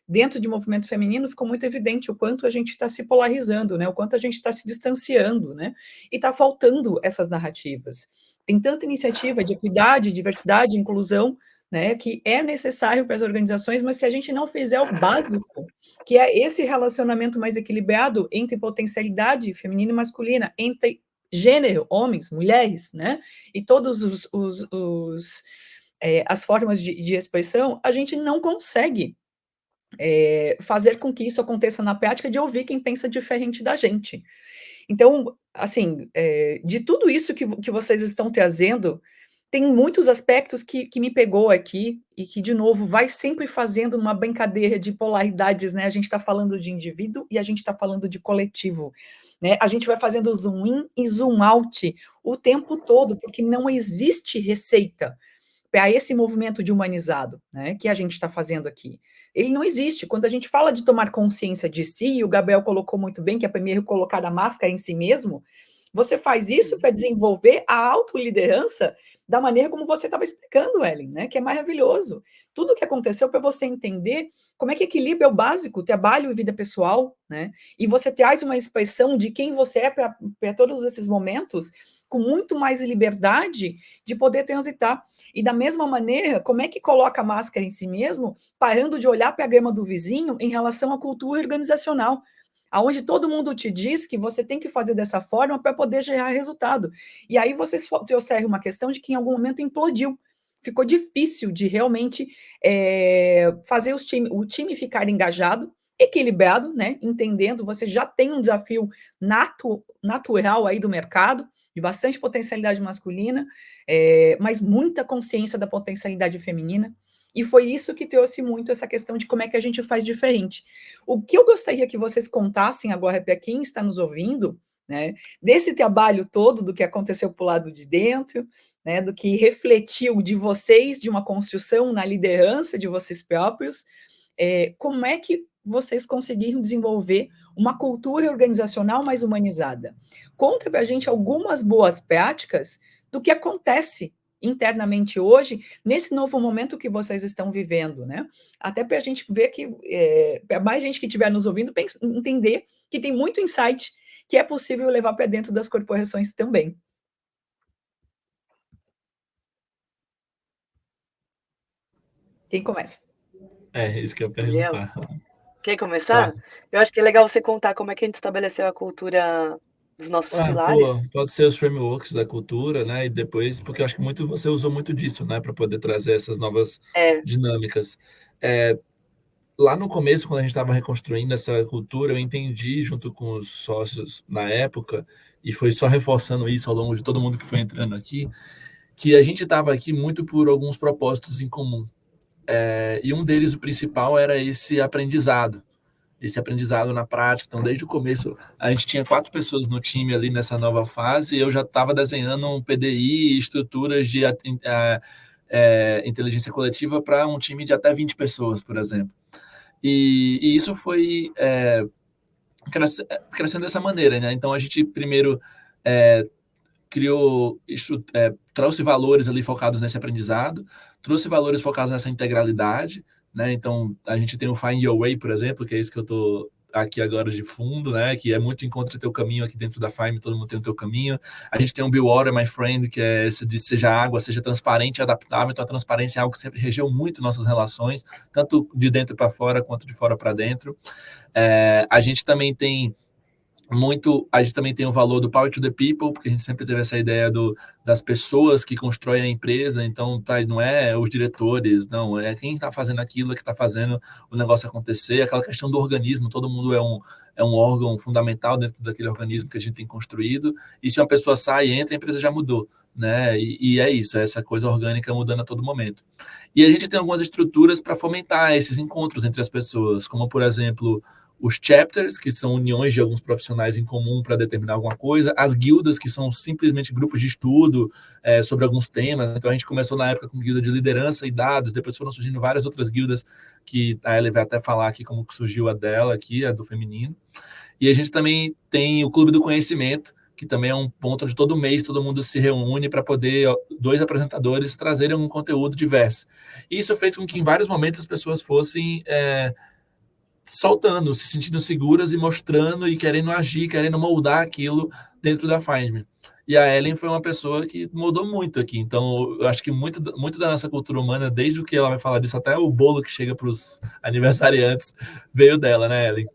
Dentro de movimento feminino ficou muito evidente o quanto a gente está se polarizando, né? O quanto a gente está se distanciando, né? E está faltando essas narrativas. Tem tanta iniciativa de equidade, diversidade, inclusão, né, que é necessário para as organizações, mas se a gente não fizer o básico, que é esse relacionamento mais equilibrado entre potencialidade feminina e masculina, entre gênero, homens, mulheres, né, e todos as formas de expressão, a gente não consegue fazer com que isso aconteça na prática, de ouvir quem pensa diferente da gente. Então, assim, de tudo isso que vocês estão trazendo, tem muitos aspectos que me pegou aqui e que, de novo, vai sempre fazendo uma brincadeira de polaridades, né? A gente está falando de indivíduo e a gente está falando de coletivo, né? A gente vai fazendo zoom in e zoom out o tempo todo, porque não existe receita para esse movimento de humanizado, né, que a gente está fazendo aqui. Ele não existe. Quando a gente fala de tomar consciência de si, e o Gabriel colocou muito bem, que é primeiro colocar a máscara em si mesmo, você faz isso para desenvolver a autoliderança da maneira como você estava explicando, Ellen, né, que é maravilhoso. Tudo o que aconteceu para você entender como é que equilíbrio é o básico, trabalho e vida pessoal, né, e você traz uma expressão de quem você é para todos esses momentos, com muito mais liberdade de poder transitar. E da mesma maneira, como é que coloca a máscara em si mesmo, parando de olhar para a grama do vizinho em relação à cultura organizacional, aonde todo mundo te diz que você tem que fazer dessa forma para poder gerar resultado. E aí vocês trouxeram uma questão de que em algum momento implodiu. Ficou difícil de realmente fazer o time ficar engajado, equilibrado, né? Entendendo, você já tem um desafio natural aí do mercado, de bastante potencialidade masculina, mas muita consciência da potencialidade feminina, e foi isso que trouxe muito essa questão de como é que a gente faz diferente. O que eu gostaria que vocês contassem agora para quem está nos ouvindo, né, desse trabalho todo, do que aconteceu para o lado de dentro, né, do que refletiu de vocês, de uma construção na liderança de vocês próprios, como é que vocês conseguiram desenvolver uma cultura organizacional mais humanizada. Conta para a gente algumas boas práticas do que acontece internamente hoje, nesse novo momento que vocês estão vivendo, né? Até para a gente ver que, para mais gente que estiver nos ouvindo, entender que tem muito insight que é possível levar para dentro das corporações também. Quem começa? Isso que eu ia perguntar. Quer começar? Claro. Eu acho que é legal você contar como é que a gente estabeleceu a cultura dos nossos pilares. Pode ser os frameworks da cultura, né? E depois, porque eu acho que você usou muito disso, né? Para poder trazer essas novas dinâmicas. Lá no começo, quando a gente estava reconstruindo essa cultura, eu entendi, junto com os sócios na época, e foi só reforçando isso ao longo de todo mundo que foi entrando aqui, que a gente estava aqui muito por alguns propósitos em comum. E um deles, o principal, era esse aprendizado na prática. Então, desde o começo, a gente tinha 4 pessoas no time ali nessa nova fase, e eu já estava desenhando um PDI e estruturas de inteligência coletiva para um time de até 20 pessoas, por exemplo. E isso foi crescendo dessa maneira, né? Então, a gente primeiro trouxe valores ali focados nesse aprendizado, trouxe valores focados nessa integralidade, né? Então, a gente tem o Find Your Way, por exemplo, que é isso que eu estou aqui agora de fundo, né? Que é muito encontre teu caminho aqui dentro da Fime, todo mundo tem o teu caminho. A gente tem um Be Water, My Friend, que é esse de seja água, seja transparente e adaptável. Então a transparência é algo que sempre regeu muito nossas relações, tanto de dentro para fora quanto de fora para dentro. A gente também tem o valor do Power to the People, porque a gente sempre teve essa ideia das pessoas que constroem a empresa, então não é os diretores, não, é quem está fazendo aquilo que está fazendo o negócio acontecer, aquela questão do organismo, todo mundo é um órgão fundamental dentro daquele organismo que a gente tem construído, e se uma pessoa sai e entra, a empresa já mudou, né? E é isso, é essa coisa orgânica mudando a todo momento. E a gente tem algumas estruturas para fomentar esses encontros entre as pessoas, como, por exemplo, os chapters, que são uniões de alguns profissionais em comum para determinar alguma coisa, as guildas, que são simplesmente grupos de estudo sobre alguns temas. Então, a gente começou na época com guilda de liderança e dados, depois foram surgindo várias outras guildas, que a Ellie vai até falar aqui como que surgiu a dela aqui, a do feminino. E a gente também tem o Clube do Conhecimento, que também é um ponto onde todo mês todo mundo se reúne para poder 2 apresentadores trazerem um conteúdo diverso. E isso fez com que em vários momentos as pessoas fossem soltando, se sentindo seguras e mostrando e querendo agir, querendo moldar aquilo dentro da Find Me. E a Ellen foi uma pessoa que mudou muito aqui. Então, eu acho que muito da nossa cultura humana, desde o que ela vai falar disso, até o bolo que chega para os aniversariantes, veio dela, né, Ellen?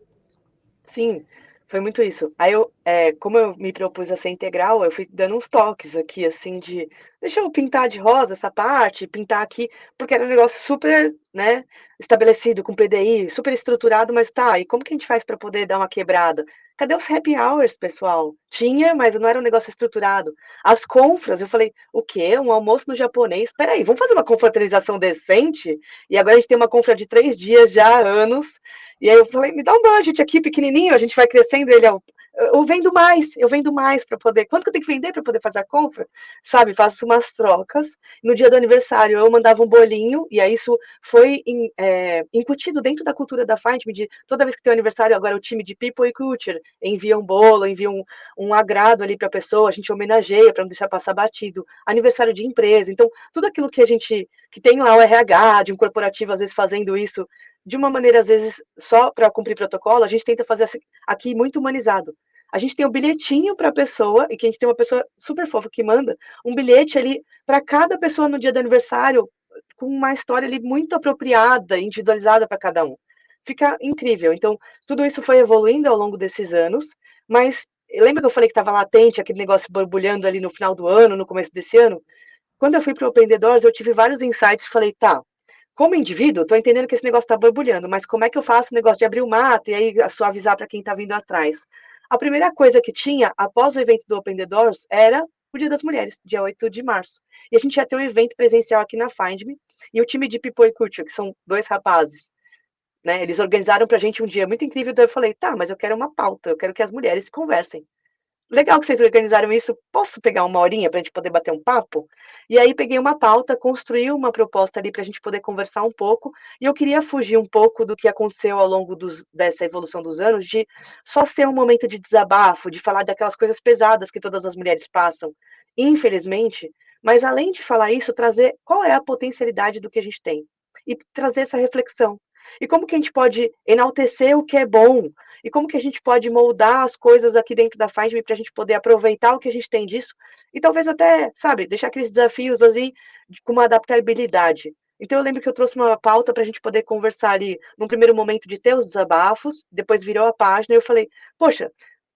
Sim, foi muito isso. Aí como eu me propus a ser integral, eu fui dando uns toques aqui, assim, de deixa eu pintar de rosa essa parte, pintar aqui, porque era um negócio super, né, estabelecido, com PDI, super estruturado, mas tá, e como que a gente faz para poder dar uma quebrada? Cadê os happy hours, pessoal? Tinha, mas não era um negócio estruturado. As confras, eu falei, o quê? Um almoço no japonês? Peraí, vamos fazer uma confraternização decente? E agora a gente tem uma confra de 3 dias já há anos, e aí eu falei, me dá um budget aqui pequenininho, a gente vai crescendo, eu vendo mais para poder, quanto que eu tenho que vender para poder fazer a compra? Sabe, faço umas trocas, no dia do aniversário eu mandava um bolinho, e aí isso foi incutido dentro da cultura da Find Me, de toda vez que tem um aniversário, agora o time de People e Culture envia um bolo, envia um agrado ali para a pessoa, a gente homenageia para não deixar passar batido, aniversário de empresa, então tudo aquilo que tem lá o RH, de um corporativo às vezes fazendo isso, de uma maneira, às vezes, só para cumprir protocolo, a gente tenta fazer aqui muito humanizado. A gente tem um bilhetinho para a pessoa, e que a gente tem uma pessoa super fofa que manda um bilhete ali para cada pessoa no dia do aniversário, com uma história ali muito apropriada, individualizada para cada um. Fica incrível. Então, tudo isso foi evoluindo ao longo desses anos, mas lembra que eu falei que estava latente, aquele negócio borbulhando ali no final do ano, no começo desse ano? Quando eu fui para o Open the Doors, eu tive vários insights e falei, tá, como indivíduo, estou entendendo que esse negócio está borbulhando, mas como é que eu faço o negócio de abrir o mato e aí suavizar para quem está vindo atrás? A primeira coisa que tinha, após o evento do Open the Doors, era o Dia das Mulheres, dia 8 de março. E a gente ia ter um evento presencial aqui na Find Me, e o time de People e Culture, que são 2 rapazes, né, eles organizaram para a gente um dia muito incrível, então eu falei, tá, mas eu quero uma pauta, eu quero que as mulheres conversem. Legal que vocês organizaram isso, posso pegar uma horinha para a gente poder bater um papo? E aí peguei uma pauta, construí uma proposta ali para a gente poder conversar um pouco, e eu queria fugir um pouco do que aconteceu ao longo dessa evolução dos anos, de só ser um momento de desabafo, de falar daquelas coisas pesadas que todas as mulheres passam, infelizmente, mas além de falar isso, trazer qual é a potencialidade do que a gente tem, e trazer essa reflexão. E como que a gente pode enaltecer o que é bom, e como que a gente pode moldar as coisas aqui dentro da Find Me para a gente poder aproveitar o que a gente tem disso e talvez até, sabe, deixar aqueles desafios ali com uma adaptabilidade. Então eu lembro que eu trouxe uma pauta para a gente poder conversar ali num primeiro momento de ter os desabafos, depois virou a página e eu falei, poxa,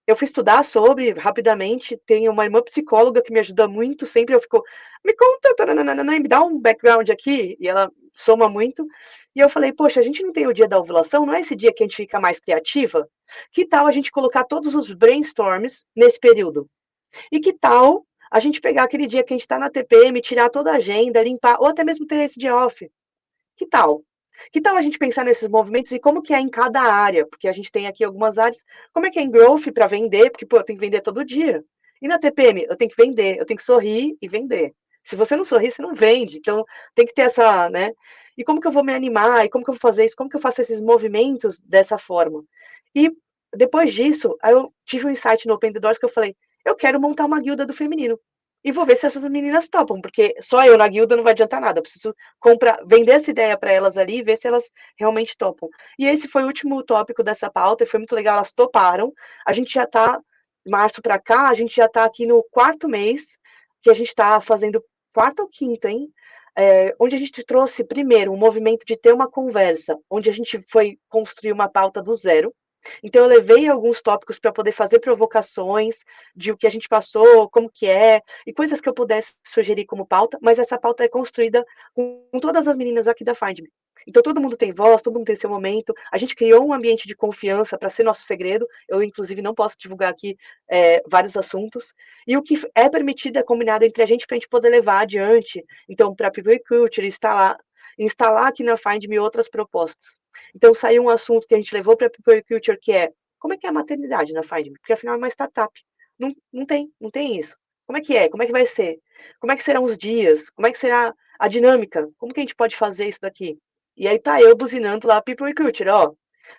eu fui estudar sobre rapidamente, tenho uma irmã psicóloga que me ajuda muito, sempre eu fico, me conta, taranana, me dá um background aqui, e ela soma muito. E eu falei, poxa, a gente não tem o dia da ovulação, não é esse dia que a gente fica mais criativa? Que tal a gente colocar todos os brainstorms nesse período? E que tal a gente pegar aquele dia que a gente está na TPM, tirar toda a agenda, limpar, ou até mesmo ter esse dia off? Que tal? Que tal a gente pensar nesses movimentos e como que é em cada área? Porque a gente tem aqui algumas áreas, como é que é em growth para vender? Porque, pô, eu tenho que vender todo dia. E na TPM, eu tenho que vender, eu tenho que sorrir e vender. Se você não sorrir, você não vende. Então, tem que ter essa, né? E como que eu vou me animar? E como que eu vou fazer isso? Como que eu faço esses movimentos dessa forma? E depois disso, aí eu tive um insight no Open the Doors que eu falei, eu quero montar uma guilda do feminino. e vou ver se essas meninas topam, porque só eu na guilda não vai adiantar nada, eu preciso vender essa ideia para elas ali e ver se elas realmente topam. E esse foi o último tópico dessa pauta, e foi muito legal, elas toparam. A gente já está, março para cá, a gente já está aqui no 4º mês, que a gente está fazendo 4º ou 5º, hein? Onde a gente trouxe, primeiro, um movimento de ter uma conversa, onde a gente foi construir uma pauta do zero. Então, eu levei alguns tópicos para poder fazer provocações de o que a gente passou, como que é, e coisas que eu pudesse sugerir como pauta, mas essa pauta é construída com todas as meninas aqui da Find Me. Então, todo mundo tem voz, todo mundo tem seu momento. A gente criou um ambiente de confiança para ser nosso segredo. Eu, inclusive, não posso divulgar aqui vários assuntos. E o que é permitido é combinado entre a gente para a gente poder levar adiante. Então, para a People Culture, instalar aqui na Find Me outras propostas. Então, saiu um assunto que a gente levou para a People Culture, que é como é que é a maternidade na Find Me? Porque, afinal, é uma startup. Não tem isso. Como é que é? Como é que vai ser? Como é que serão os dias? Como é que será a dinâmica? Como que a gente pode fazer isso daqui? E aí tá eu buzinando lá a People Culture, ó,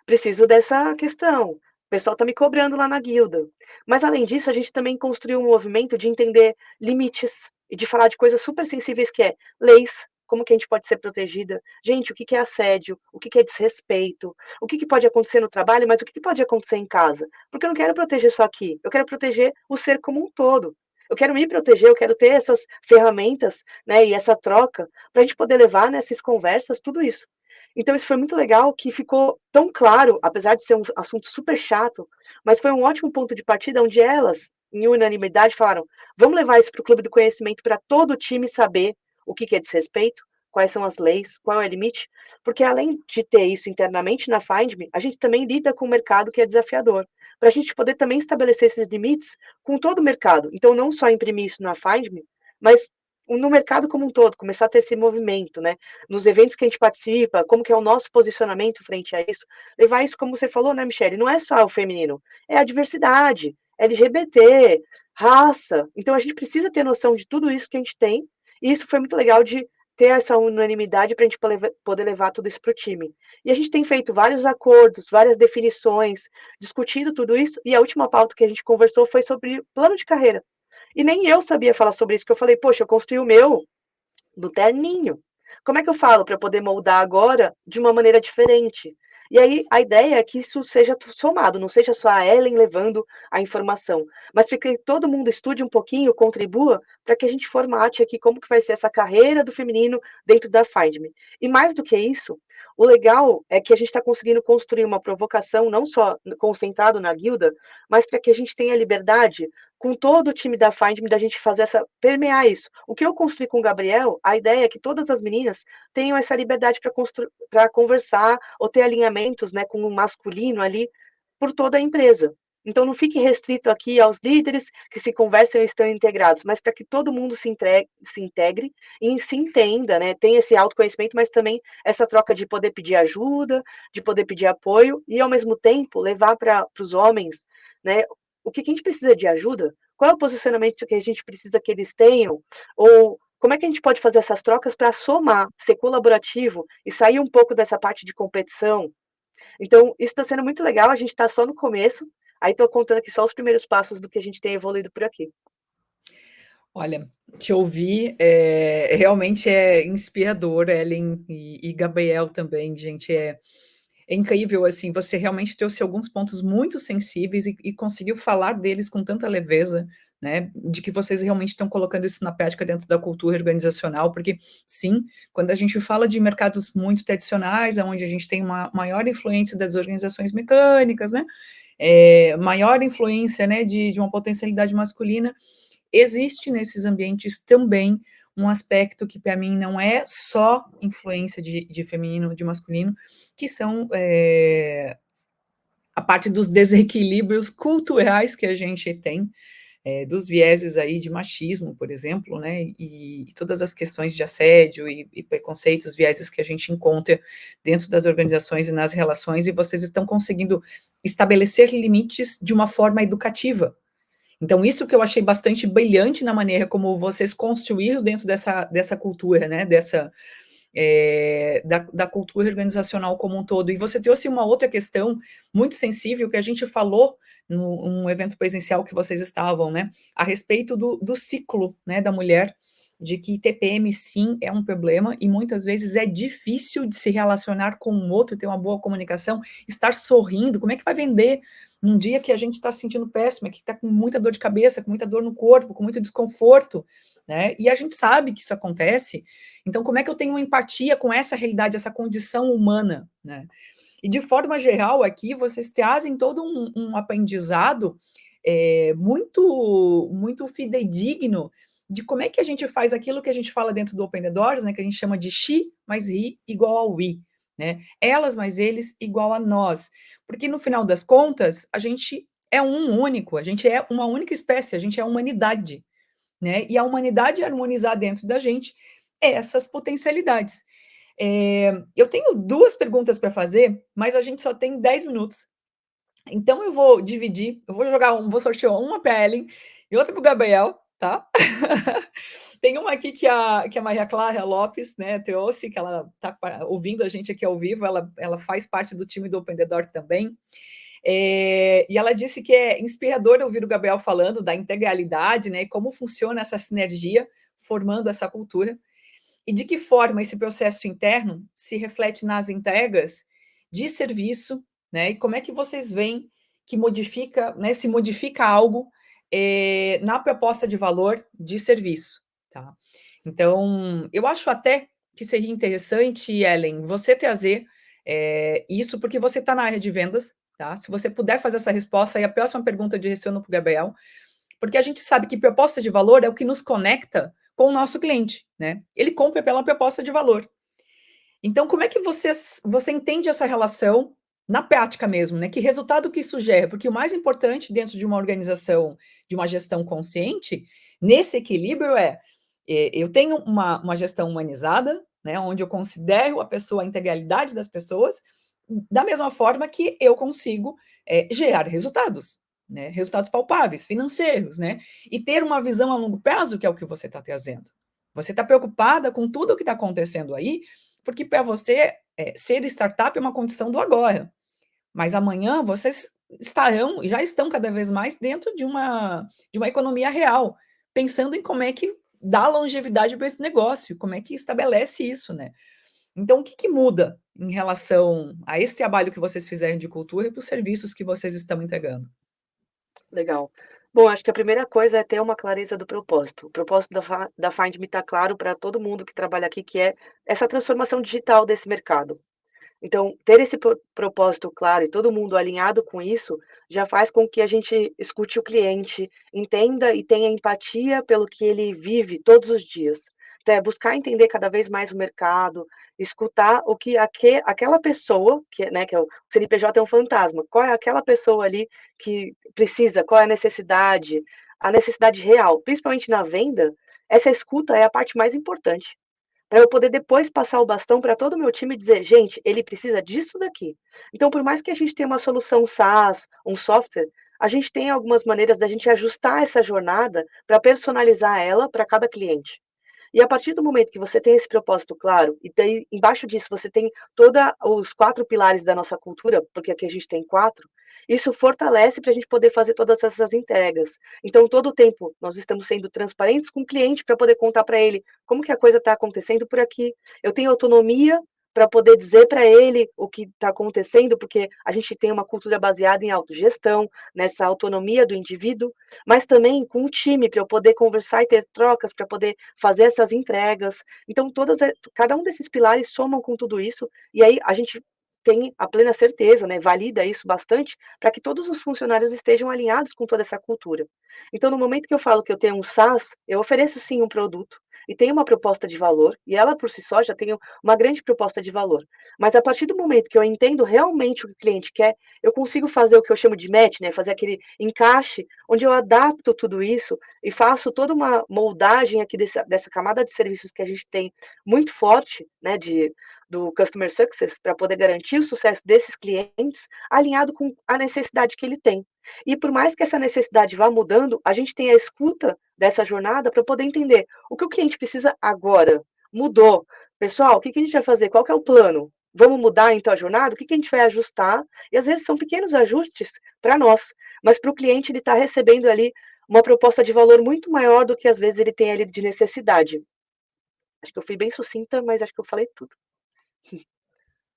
preciso dessa questão. O pessoal tá me cobrando lá na guilda. Mas, além disso, a gente também construiu um movimento de entender limites e de falar de coisas super sensíveis, que é leis, como que a gente pode ser protegida. Gente, o que é assédio? O que é desrespeito? O que pode acontecer no trabalho, mas o que pode acontecer em casa? Porque eu não quero proteger só aqui, eu quero proteger o ser como um todo. Eu quero me proteger, eu quero ter essas ferramentas, né, e essa troca, para a gente poder levar nessas conversas tudo isso. Então, isso foi muito legal, que ficou tão claro, apesar de ser um assunto super chato, mas foi um ótimo ponto de partida, onde elas, em unanimidade, falaram: vamos levar isso para o Clube do Conhecimento, para todo o time saber o que é desrespeito, quais são as leis, qual é o limite, porque além de ter isso internamente na Find Me, a gente também lida com o mercado, que é desafiador, para a gente poder também estabelecer esses limites com todo o mercado. Então, não só imprimir isso na Find Me, mas no mercado como um todo, começar a ter esse movimento, né? Nos eventos que a gente participa, como que é o nosso posicionamento frente a isso, levar isso, como você falou, né, Michele, não é só o feminino, é a diversidade, LGBT, raça. Então, a gente precisa ter noção de tudo isso que a gente tem, e isso foi muito legal de ter essa unanimidade para a gente poder levar tudo isso para o time. E a gente tem feito vários acordos, várias definições, discutido tudo isso, e a última pauta que a gente conversou foi sobre plano de carreira. E nem eu sabia falar sobre isso, que eu falei, poxa, eu construí o meu do terninho. Como é que eu falo para poder moldar agora de uma maneira diferente? E aí a ideia é que isso seja somado, não seja só a Ellen levando a informação, mas para que todo mundo estude um pouquinho, contribua, para que a gente formate aqui como que vai ser essa carreira do feminino dentro da Find Me. E mais do que isso, o legal é que a gente está conseguindo construir uma provocação, não só concentrado na guilda, mas para que a gente tenha liberdade com todo o time da Find Me, da gente fazer permear isso. O que eu construí com o Gabriel, a ideia é que todas as meninas tenham essa liberdade para conversar ou ter alinhamentos, né, com o masculino ali por toda a empresa. Então, não fique restrito aqui aos líderes que se conversam e estão integrados, mas para que todo mundo se integre e se entenda, né? Tenha esse autoconhecimento, mas também essa troca de poder pedir ajuda, de poder pedir apoio e, ao mesmo tempo, levar para os homens, né? O que a gente precisa de ajuda? Qual é o posicionamento que a gente precisa que eles tenham? Ou como é que a gente pode fazer essas trocas para somar, ser colaborativo e sair um pouco dessa parte de competição? Então, isso está sendo muito legal, a gente está só no começo, aí estou contando aqui só os primeiros passos do que a gente tem evoluído por aqui. Olha, te ouvir realmente é inspirador, Ellen e Gabriel também, gente, é incrível, assim, você realmente trouxe alguns pontos muito sensíveis e conseguiu falar deles com tanta leveza, né, de que vocês realmente estão colocando isso na prática dentro da cultura organizacional, porque, sim, quando a gente fala de mercados muito tradicionais, onde a gente tem uma maior influência das organizações mecânicas, né, maior influência, né, de uma potencialidade masculina, existe nesses ambientes também um aspecto que para mim não é só influência de feminino, de masculino, que são a parte dos desequilíbrios culturais que a gente tem, dos vieses aí de machismo, por exemplo, né, e todas as questões de assédio e preconceitos, vieses que a gente encontra dentro das organizações e nas relações, e vocês estão conseguindo estabelecer limites de uma forma educativa. Então, isso que eu achei bastante brilhante na maneira como vocês construíram dentro dessa cultura, né, da cultura organizacional como um todo. E você trouxe uma outra questão muito sensível que a gente falou num evento presencial que vocês estavam, né, a respeito do ciclo, né, da mulher, de que TPM sim é um problema e muitas vezes é difícil de se relacionar com o outro, ter uma boa comunicação, estar sorrindo, como é que vai vender num dia que a gente está se sentindo péssima, que está com muita dor de cabeça, com muita dor no corpo, com muito desconforto, né? E a gente sabe que isso acontece, então como é que eu tenho uma empatia com essa realidade, essa condição humana, né? E de forma geral aqui, vocês trazem todo um aprendizado muito fidedigno de como é que a gente faz aquilo que a gente fala dentro do Open the Doors, né, que a gente chama de she mais he igual ao we, né? Elas mais eles igual a nós. Porque no final das contas, a gente é um único, a gente é uma única espécie, a gente é a humanidade, né? E a humanidade harmonizar dentro da gente essas potencialidades. Eu tenho 2 perguntas para fazer, mas a gente só tem 10 minutos. Então eu vou dividir, eu vou sortear uma para a Ellen e outra para o Gabriel, tá? Tem uma aqui que a Maria Clara Lopes, né, trouxe, que ela está ouvindo a gente aqui ao vivo, ela faz parte do time do Open the Doors também. E ela disse que é inspirador ouvir o Gabriel falando da integralidade, né, e como funciona essa sinergia formando essa cultura, e de que forma esse processo interno se reflete nas entregas de serviço, né, e como é que vocês veem que modifica, né, se modifica algo na proposta de valor de serviço, tá? Então, eu acho até que seria interessante, Ellen, você trazer isso, porque você está na área de vendas, tá? Se você puder fazer essa resposta, aí a próxima pergunta eu direciono para o Gabriel, porque a gente sabe que proposta de valor é o que nos conecta com o nosso cliente, né? Ele compra pela proposta de valor. Então, como é que você entende essa relação na prática mesmo, né? Que resultado que isso gera? Porque o mais importante dentro de uma organização, de uma gestão consciente, nesse equilíbrio eu tenho uma gestão humanizada, né? Onde eu considero a pessoa, a integralidade das pessoas, da mesma forma que eu consigo gerar resultados, né? Resultados palpáveis, financeiros, né? E ter uma visão a longo prazo, que é o que você está trazendo. Você está preocupada com tudo o que está acontecendo aí, porque para você, ser startup é uma condição do agora. Mas amanhã vocês já estão cada vez mais dentro de uma economia real, pensando em como é que dá longevidade para esse negócio, como é que estabelece isso, né? Então, o que muda em relação a esse trabalho que vocês fizeram de cultura e para os serviços que vocês estão entregando? Legal. Bom, acho que a primeira coisa é ter uma clareza do propósito. O propósito da Find Me está claro para todo mundo que trabalha aqui, que é essa transformação digital desse mercado. Então, ter esse propósito claro e todo mundo alinhado com isso, já faz com que a gente escute o cliente, entenda e tenha empatia pelo que ele vive todos os dias. Então, é buscar entender cada vez mais o mercado, escutar o que aquela pessoa, né, que é o CNPJ é um fantasma, qual é aquela pessoa ali que precisa, qual é a necessidade real, principalmente na venda, essa escuta é a parte mais importante para eu poder depois passar o bastão para todo o meu time e dizer: "Gente, ele precisa disso daqui". Então, por mais que a gente tenha uma solução SaaS, um software, a gente tem algumas maneiras da gente ajustar essa jornada para personalizar ela para cada cliente. E a partir do momento que você tem esse propósito claro, e daí embaixo disso você tem toda os 4 pilares da nossa cultura, porque aqui a gente tem 4, isso fortalece para a gente poder fazer todas essas entregas. Então, todo o tempo, nós estamos sendo transparentes com o cliente para poder contar para ele como que a coisa está acontecendo por aqui. Eu tenho autonomia para poder dizer para ele o que está acontecendo, porque a gente tem uma cultura baseada em autogestão, nessa autonomia do indivíduo, mas também com o time, para eu poder conversar e ter trocas, para poder fazer essas entregas. Então, cada um desses pilares somam com tudo isso, e aí a gente tem a plena certeza, né, valida isso bastante, para que todos os funcionários estejam alinhados com toda essa cultura. Então, no momento que eu falo que eu tenho um SaaS, eu ofereço sim um produto, e tem uma proposta de valor, e ela por si só já tem uma grande proposta de valor. Mas a partir do momento que eu entendo realmente o que o cliente quer, eu consigo fazer o que eu chamo de match, né, fazer aquele encaixe, onde eu adapto tudo isso e faço toda uma moldagem aqui dessa camada de serviços que a gente tem muito forte, né, do Customer Success, para poder garantir o sucesso desses clientes, alinhado com a necessidade que ele tem. E por mais que essa necessidade vá mudando, a gente tem a escuta dessa jornada para poder entender o que o cliente precisa agora. Mudou. pessoal, o que a gente vai fazer? Qual que é o plano? Vamos mudar então a jornada? O que a gente vai ajustar? E às vezes são pequenos ajustes para nós, mas para o cliente ele está recebendo ali uma proposta de valor muito maior do que às vezes ele tem ali de necessidade. Acho que eu fui bem sucinta, mas acho que eu falei tudo.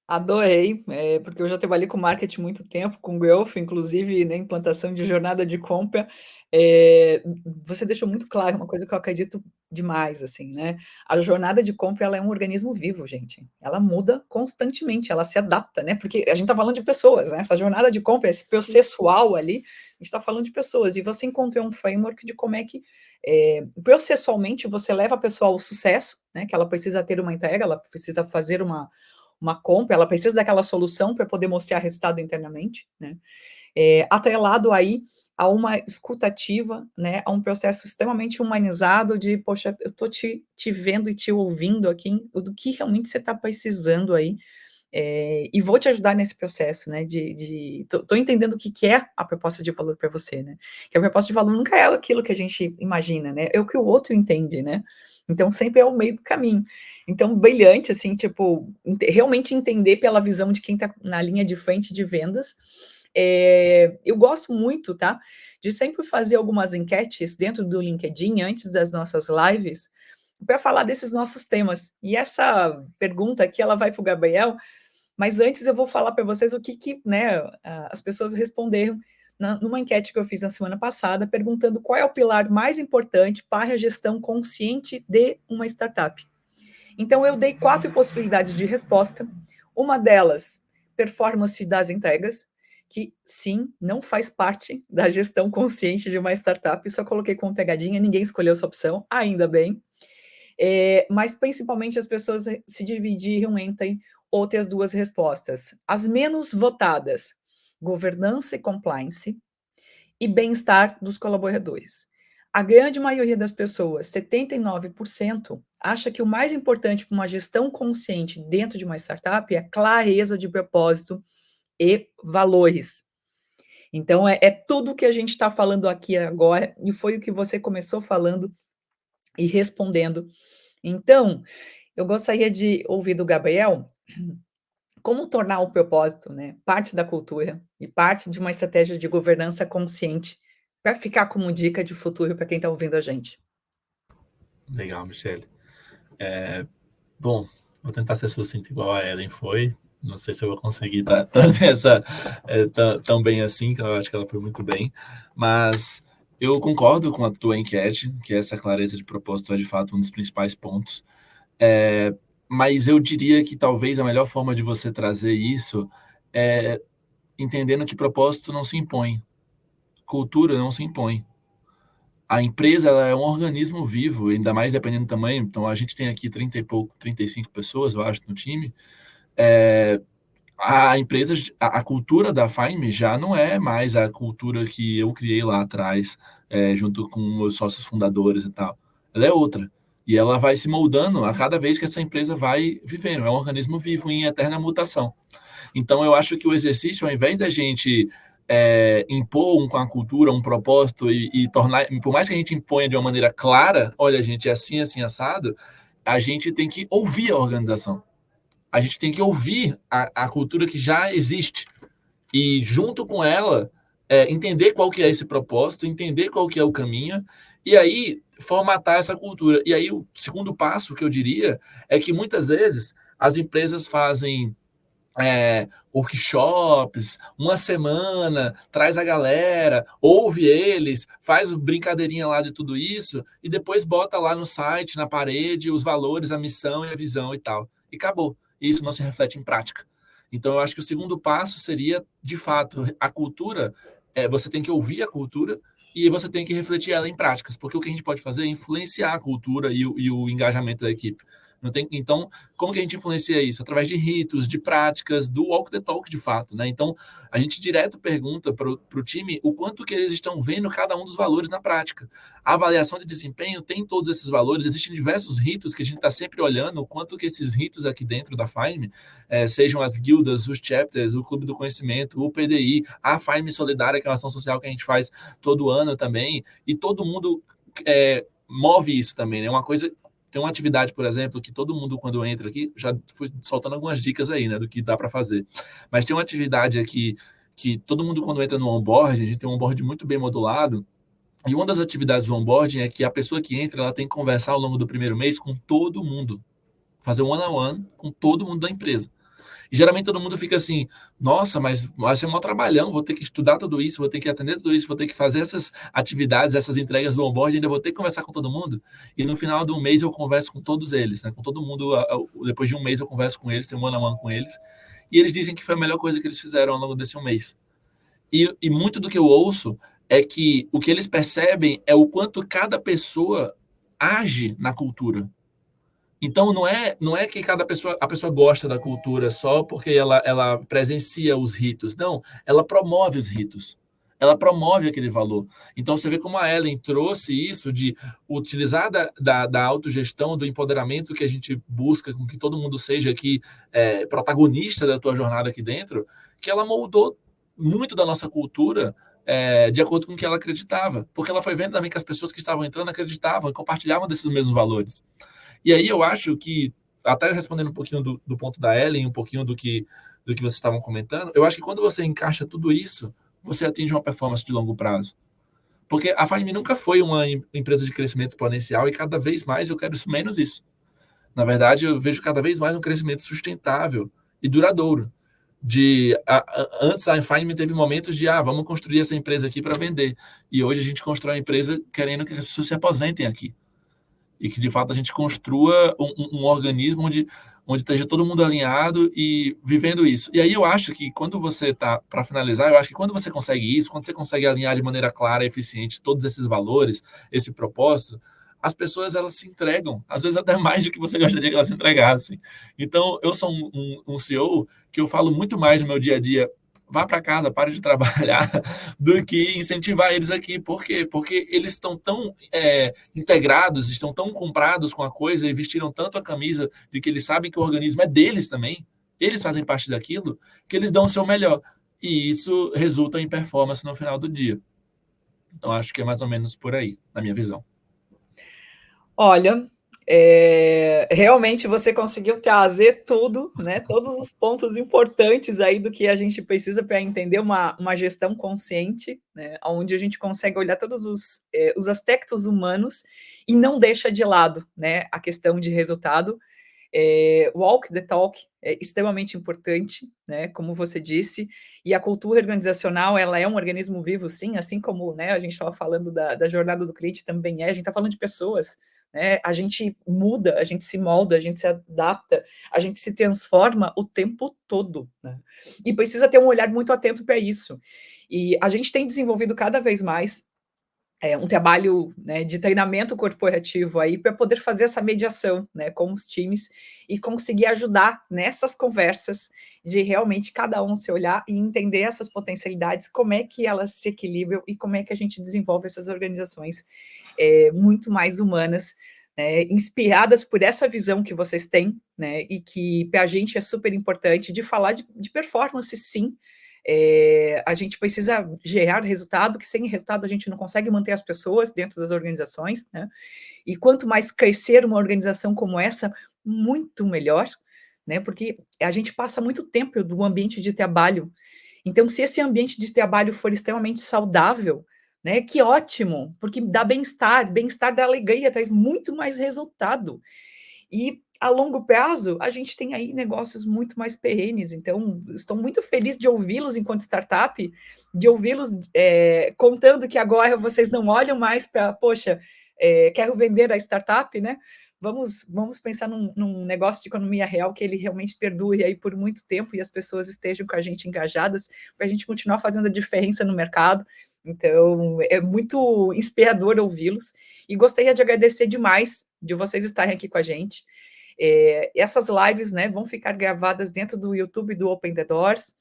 Adorei, porque eu já trabalhei com marketing muito tempo, com growth, inclusive na implantação de jornada de compra. Você deixou muito claro uma coisa que eu acredito demais, assim, né? A jornada de compra, ela é um organismo vivo, gente. Ela muda constantemente, ela se adapta, né? Porque a gente está falando de pessoas, né? Essa jornada de compra, esse processual ali, a gente está falando de pessoas. E você encontrou um framework de como é que, processualmente, você leva a pessoa ao sucesso, né? Que ela precisa ter uma entrega, ela precisa fazer uma compra, ela precisa daquela solução para poder mostrar resultado internamente, né? Atrelado aí a uma escutativa, né? A um processo extremamente humanizado de, poxa, eu estou te vendo e te ouvindo aqui, do que realmente você está precisando aí, e vou te ajudar nesse processo, né? Tô entendendo o que é a proposta de valor para você, né? Que a proposta de valor nunca é aquilo que a gente imagina, né? É o que o outro entende, né? Então sempre é o meio do caminho. Então, brilhante, assim, tipo, realmente entender pela visão de quem está na linha de frente de vendas. Eu gosto muito, tá? De sempre fazer algumas enquetes dentro do LinkedIn antes das nossas lives para falar desses nossos temas. E essa pergunta aqui, ela vai para o Gabriel, mas antes eu vou falar para vocês o que né, as pessoas responderam numa enquete que eu fiz na semana passada, perguntando qual é o pilar mais importante para a gestão consciente de uma startup. Então, eu dei 4 possibilidades de resposta. Uma delas, performance das entregas, que sim, não faz parte da gestão consciente de uma startup, só coloquei como pegadinha, ninguém escolheu essa opção, ainda bem. Mas principalmente as pessoas se dividiram entre outras 2 respostas. As menos votadas, governança e compliance, e bem-estar dos colaboradores. A grande maioria das pessoas, 79%, acha que o mais importante para uma gestão consciente dentro de uma startup é a clareza de propósito e valores. Então, é tudo que a gente está falando aqui agora, e foi o que você começou falando e respondendo. Então, eu gostaria de ouvir do Gabriel como tornar o propósito, né, parte da cultura e parte de uma estratégia de governança consciente, para ficar como dica de futuro para quem está ouvindo a gente. Legal, Michele. Bom, vou tentar ser sucinto igual a Ellen foi. Não sei se eu vou conseguir trazer essa tão bem assim, que eu acho que ela foi muito bem. Mas eu concordo com a tua enquete, que essa clareza de propósito é de fato um dos principais pontos. Mas eu diria que talvez a melhor forma de você trazer isso é entendendo que propósito não se impõe, cultura não se impõe. A empresa ela é um organismo vivo, ainda mais dependendo do tamanho. Então, a gente tem aqui 30 e pouco, 35 pessoas, eu acho, no time. A empresa, a cultura da Fime já não é mais a cultura que eu criei lá atrás, junto com meus sócios fundadores e tal. Ela é outra. E ela vai se moldando a cada vez que essa empresa vai vivendo. É um organismo vivo em eterna mutação. Então, eu acho que o exercício, ao invés da gente impor com a cultura um propósito e tornar, por mais que a gente imponha de uma maneira clara, olha, gente, é assim, assim, assado, a gente tem que ouvir a organização. A gente tem que ouvir a cultura que já existe e, junto com ela, entender qual que é esse propósito, entender qual que é o caminho e aí formatar essa cultura. E aí o segundo passo que eu diria é que muitas vezes as empresas fazem workshops, uma semana, traz a galera, ouve eles, faz brincadeirinha lá de tudo isso e depois bota lá no site, na parede, os valores, a missão e a visão e tal. E acabou. E isso não se reflete em prática. Então, eu acho que o segundo passo seria, de fato, a cultura, você tem que ouvir a cultura e você tem que refletir ela em práticas, porque o que a gente pode fazer é influenciar a cultura e o engajamento da equipe. Não tem, então, como que a gente influencia isso? Através de ritos, de práticas, do walk the talk, de fato, né? Então, a gente direto pergunta para o time o quanto que eles estão vendo cada um dos valores na prática. A avaliação de desempenho tem todos esses valores, existem diversos ritos que a gente está sempre olhando, o quanto que esses ritos aqui dentro da Fime, sejam as guildas, os chapters, o Clube do Conhecimento, o PDI, a Fime Solidária, que é uma ação social que a gente faz todo ano também, e todo mundo move isso também, né? Uma coisa Tem uma atividade, por exemplo, que todo mundo, quando entra aqui, já fui soltando algumas dicas aí, né, do que dá para fazer. Mas tem uma atividade aqui que todo mundo, quando entra no onboarding, a gente tem um onboarding muito bem modulado, e uma das atividades do onboarding é que a pessoa que entra, ela tem que conversar ao longo do primeiro mês com todo mundo. Fazer um one-on-one com todo mundo da empresa. E geralmente todo mundo fica assim, nossa, mas vai ser um trabalhão, vou ter que estudar tudo isso, vou ter que atender tudo isso, vou ter que fazer essas atividades, essas entregas do onboarding, ainda vou ter que conversar com todo mundo. E no final do mês eu converso com todos eles, né? Com todo mundo, depois de um mês eu converso com eles, tenho um one-on-one com eles, e eles dizem que foi a melhor coisa que eles fizeram ao longo desse um mês. E muito do que eu ouço é que o que eles percebem é o quanto cada pessoa age na cultura. Então não é que a pessoa gosta da cultura só porque ela presencia os ritos. Não, ela promove os ritos. Ela promove aquele valor. Então você vê como a Ellen trouxe isso de utilizar da autogestão, do empoderamento que a gente busca com que todo mundo seja aqui protagonista da tua jornada aqui dentro, que ela moldou muito da nossa cultura de acordo com o que ela acreditava. Porque ela foi vendo também que as pessoas que estavam entrando acreditavam e compartilhavam desses mesmos valores. E aí eu acho que, até respondendo um pouquinho do ponto da Ellen, um pouquinho do que vocês estavam comentando, eu acho que quando você encaixa tudo isso, você atinge uma performance de longo prazo. Porque a Findme nunca foi uma empresa de crescimento exponencial e cada vez mais eu quero menos isso. Na verdade, eu vejo cada vez mais um crescimento sustentável e duradouro. Antes a Findme teve momentos de vamos construir essa empresa aqui para vender. E hoje a gente constrói a empresa querendo que as pessoas se aposentem aqui. E que, de fato, a gente construa um organismo onde esteja todo mundo alinhado e vivendo isso. E aí eu acho que quando você está, para finalizar, eu acho que quando você consegue isso, quando você consegue alinhar de maneira clara e eficiente todos esses valores, esse propósito, as pessoas, elas se entregam, às vezes até mais do que você gostaria que elas se entregassem. Então, eu sou um CEO que eu falo muito mais no meu dia a dia, vá para casa, pare de trabalhar, do que incentivar eles aqui. Por quê? Porque eles estão tão integrados, estão tão comprados com a coisa e vestiram tanto a camisa de que eles sabem que o organismo é deles também, eles fazem parte daquilo, que eles dão o seu melhor. E isso resulta em performance no final do dia. Então, acho que é mais ou menos por aí, na minha visão. Olha, realmente você conseguiu trazer tudo, né? Todos os pontos importantes aí do que a gente precisa para entender uma gestão consciente, né? Onde a gente consegue olhar todos os aspectos humanos e não deixa de lado, né, a questão de resultado. Walk the talk é extremamente importante, né, como você disse, e a cultura organizacional, ela é um organismo vivo, sim, assim como, né, a gente estava falando da jornada do cliente também a gente está falando de pessoas, né, a gente muda, a gente se molda, a gente se adapta, a gente se transforma o tempo todo, né, e precisa ter um olhar muito atento para isso, e a gente tem desenvolvido cada vez mais um trabalho, né, de treinamento corporativo aí para poder fazer essa mediação, né, com os times e conseguir ajudar nessas conversas de realmente cada um se olhar e entender essas potencialidades, como é que elas se equilibram e como é que a gente desenvolve essas organizações muito mais humanas, né, inspiradas por essa visão que vocês têm, né, e que para a gente é super importante de falar de performance, sim. A gente precisa gerar resultado, que sem resultado a gente não consegue manter as pessoas dentro das organizações, né? E quanto mais crescer uma organização como essa, muito melhor, né? Porque a gente passa muito tempo do ambiente de trabalho. Então, se esse ambiente de trabalho for extremamente saudável, né? Que ótimo, porque dá bem-estar, bem-estar dá alegria, traz muito mais resultado. E a longo prazo, a gente tem aí negócios muito mais perenes. Então, estou muito feliz de ouvi-los enquanto startup, de ouvi-los contando que agora vocês não olham mais para, poxa, quero vender a startup, né? Vamos pensar num negócio de economia real que ele realmente perdure aí por muito tempo e as pessoas estejam com a gente engajadas para a gente continuar fazendo a diferença no mercado. Então, é muito inspirador ouvi-los e gostaria de agradecer demais de vocês estarem aqui com a gente. Essas lives, né, vão ficar gravadas dentro do YouTube do Open the Doors.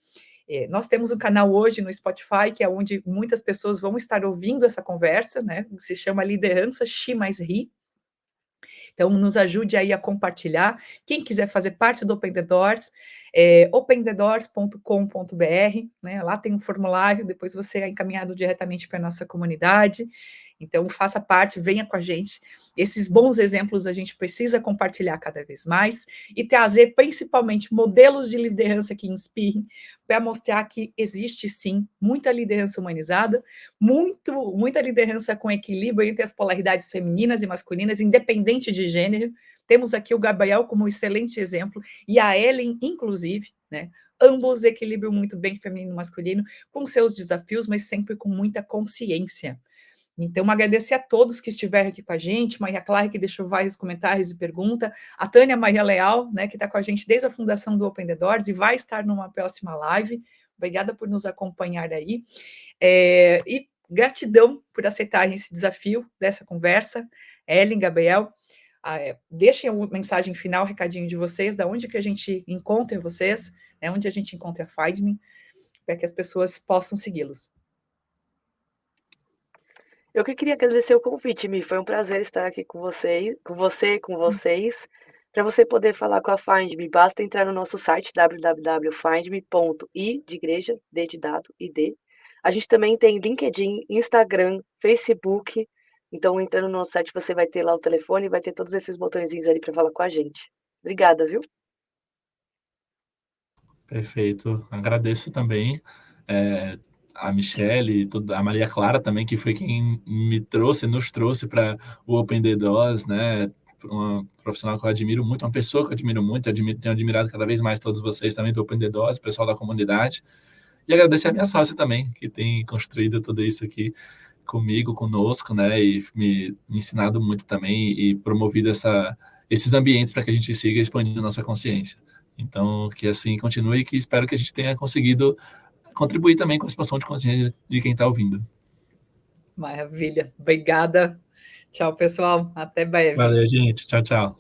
Nós temos um canal hoje no Spotify, que é onde muitas pessoas vão estar ouvindo essa conversa, né, que se chama Liderança X mais Ri, Então, nos ajude aí a compartilhar. Quem quiser fazer parte do Open the Doors, openthedoors.com.br, né? Lá tem um formulário, depois você é encaminhado diretamente para a nossa comunidade. Então, faça parte, venha com a gente. Esses bons exemplos a gente precisa compartilhar cada vez mais e trazer principalmente modelos de liderança que inspirem para mostrar que existe sim muita liderança humanizada, muita liderança com equilíbrio entre as polaridades femininas e masculinas, independente de gênero. Temos aqui o Gabriel como um excelente exemplo e a Ellen, inclusive, né? Ambos equilibram muito bem feminino e masculino, com seus desafios, mas sempre com muita consciência. Então, agradecer a todos que estiveram aqui com a gente, Maria Clara, que deixou vários comentários e perguntas, a Tânia Maria Leal, né, que está com a gente desde a fundação do Open the Doors e vai estar numa próxima live. Obrigada por nos acompanhar aí. E gratidão por aceitarem esse desafio dessa conversa. Ellen, Gabriel, deixem a mensagem final, o recadinho de vocês, da onde que a gente encontra vocês, né, onde a gente encontra a Find.me, para que as pessoas possam segui-los. Eu que queria agradecer o convite, Mi. Foi um prazer estar aqui com vocês. Para você poder falar com a Find.me, basta entrar no nosso site www.findme.i de igreja, D de dado, ID. A gente também tem LinkedIn, Instagram, Facebook. Então, entrando no nosso site, você vai ter lá o telefone, vai ter todos esses botõezinhos ali para falar com a gente. Obrigada, viu? Perfeito. Agradeço também a Michelle, a Maria Clara também, que foi quem nos trouxe para o Open the Doors, né? Uma profissional que eu admiro muito, uma pessoa que eu admiro muito, tenho admirado cada vez mais todos vocês também do Open the Doors, o pessoal da comunidade. E agradecer a minha sócia também, que tem construído tudo isso aqui comigo, conosco, né? E me ensinado muito também e promovido esses ambientes para que a gente siga expandindo nossa consciência. Então, que assim continue e que espero que a gente tenha conseguido contribuir também com a expansão de consciência de quem está ouvindo. Maravilha. Obrigada. Tchau, pessoal. Até breve. Valeu, gente. Tchau, tchau.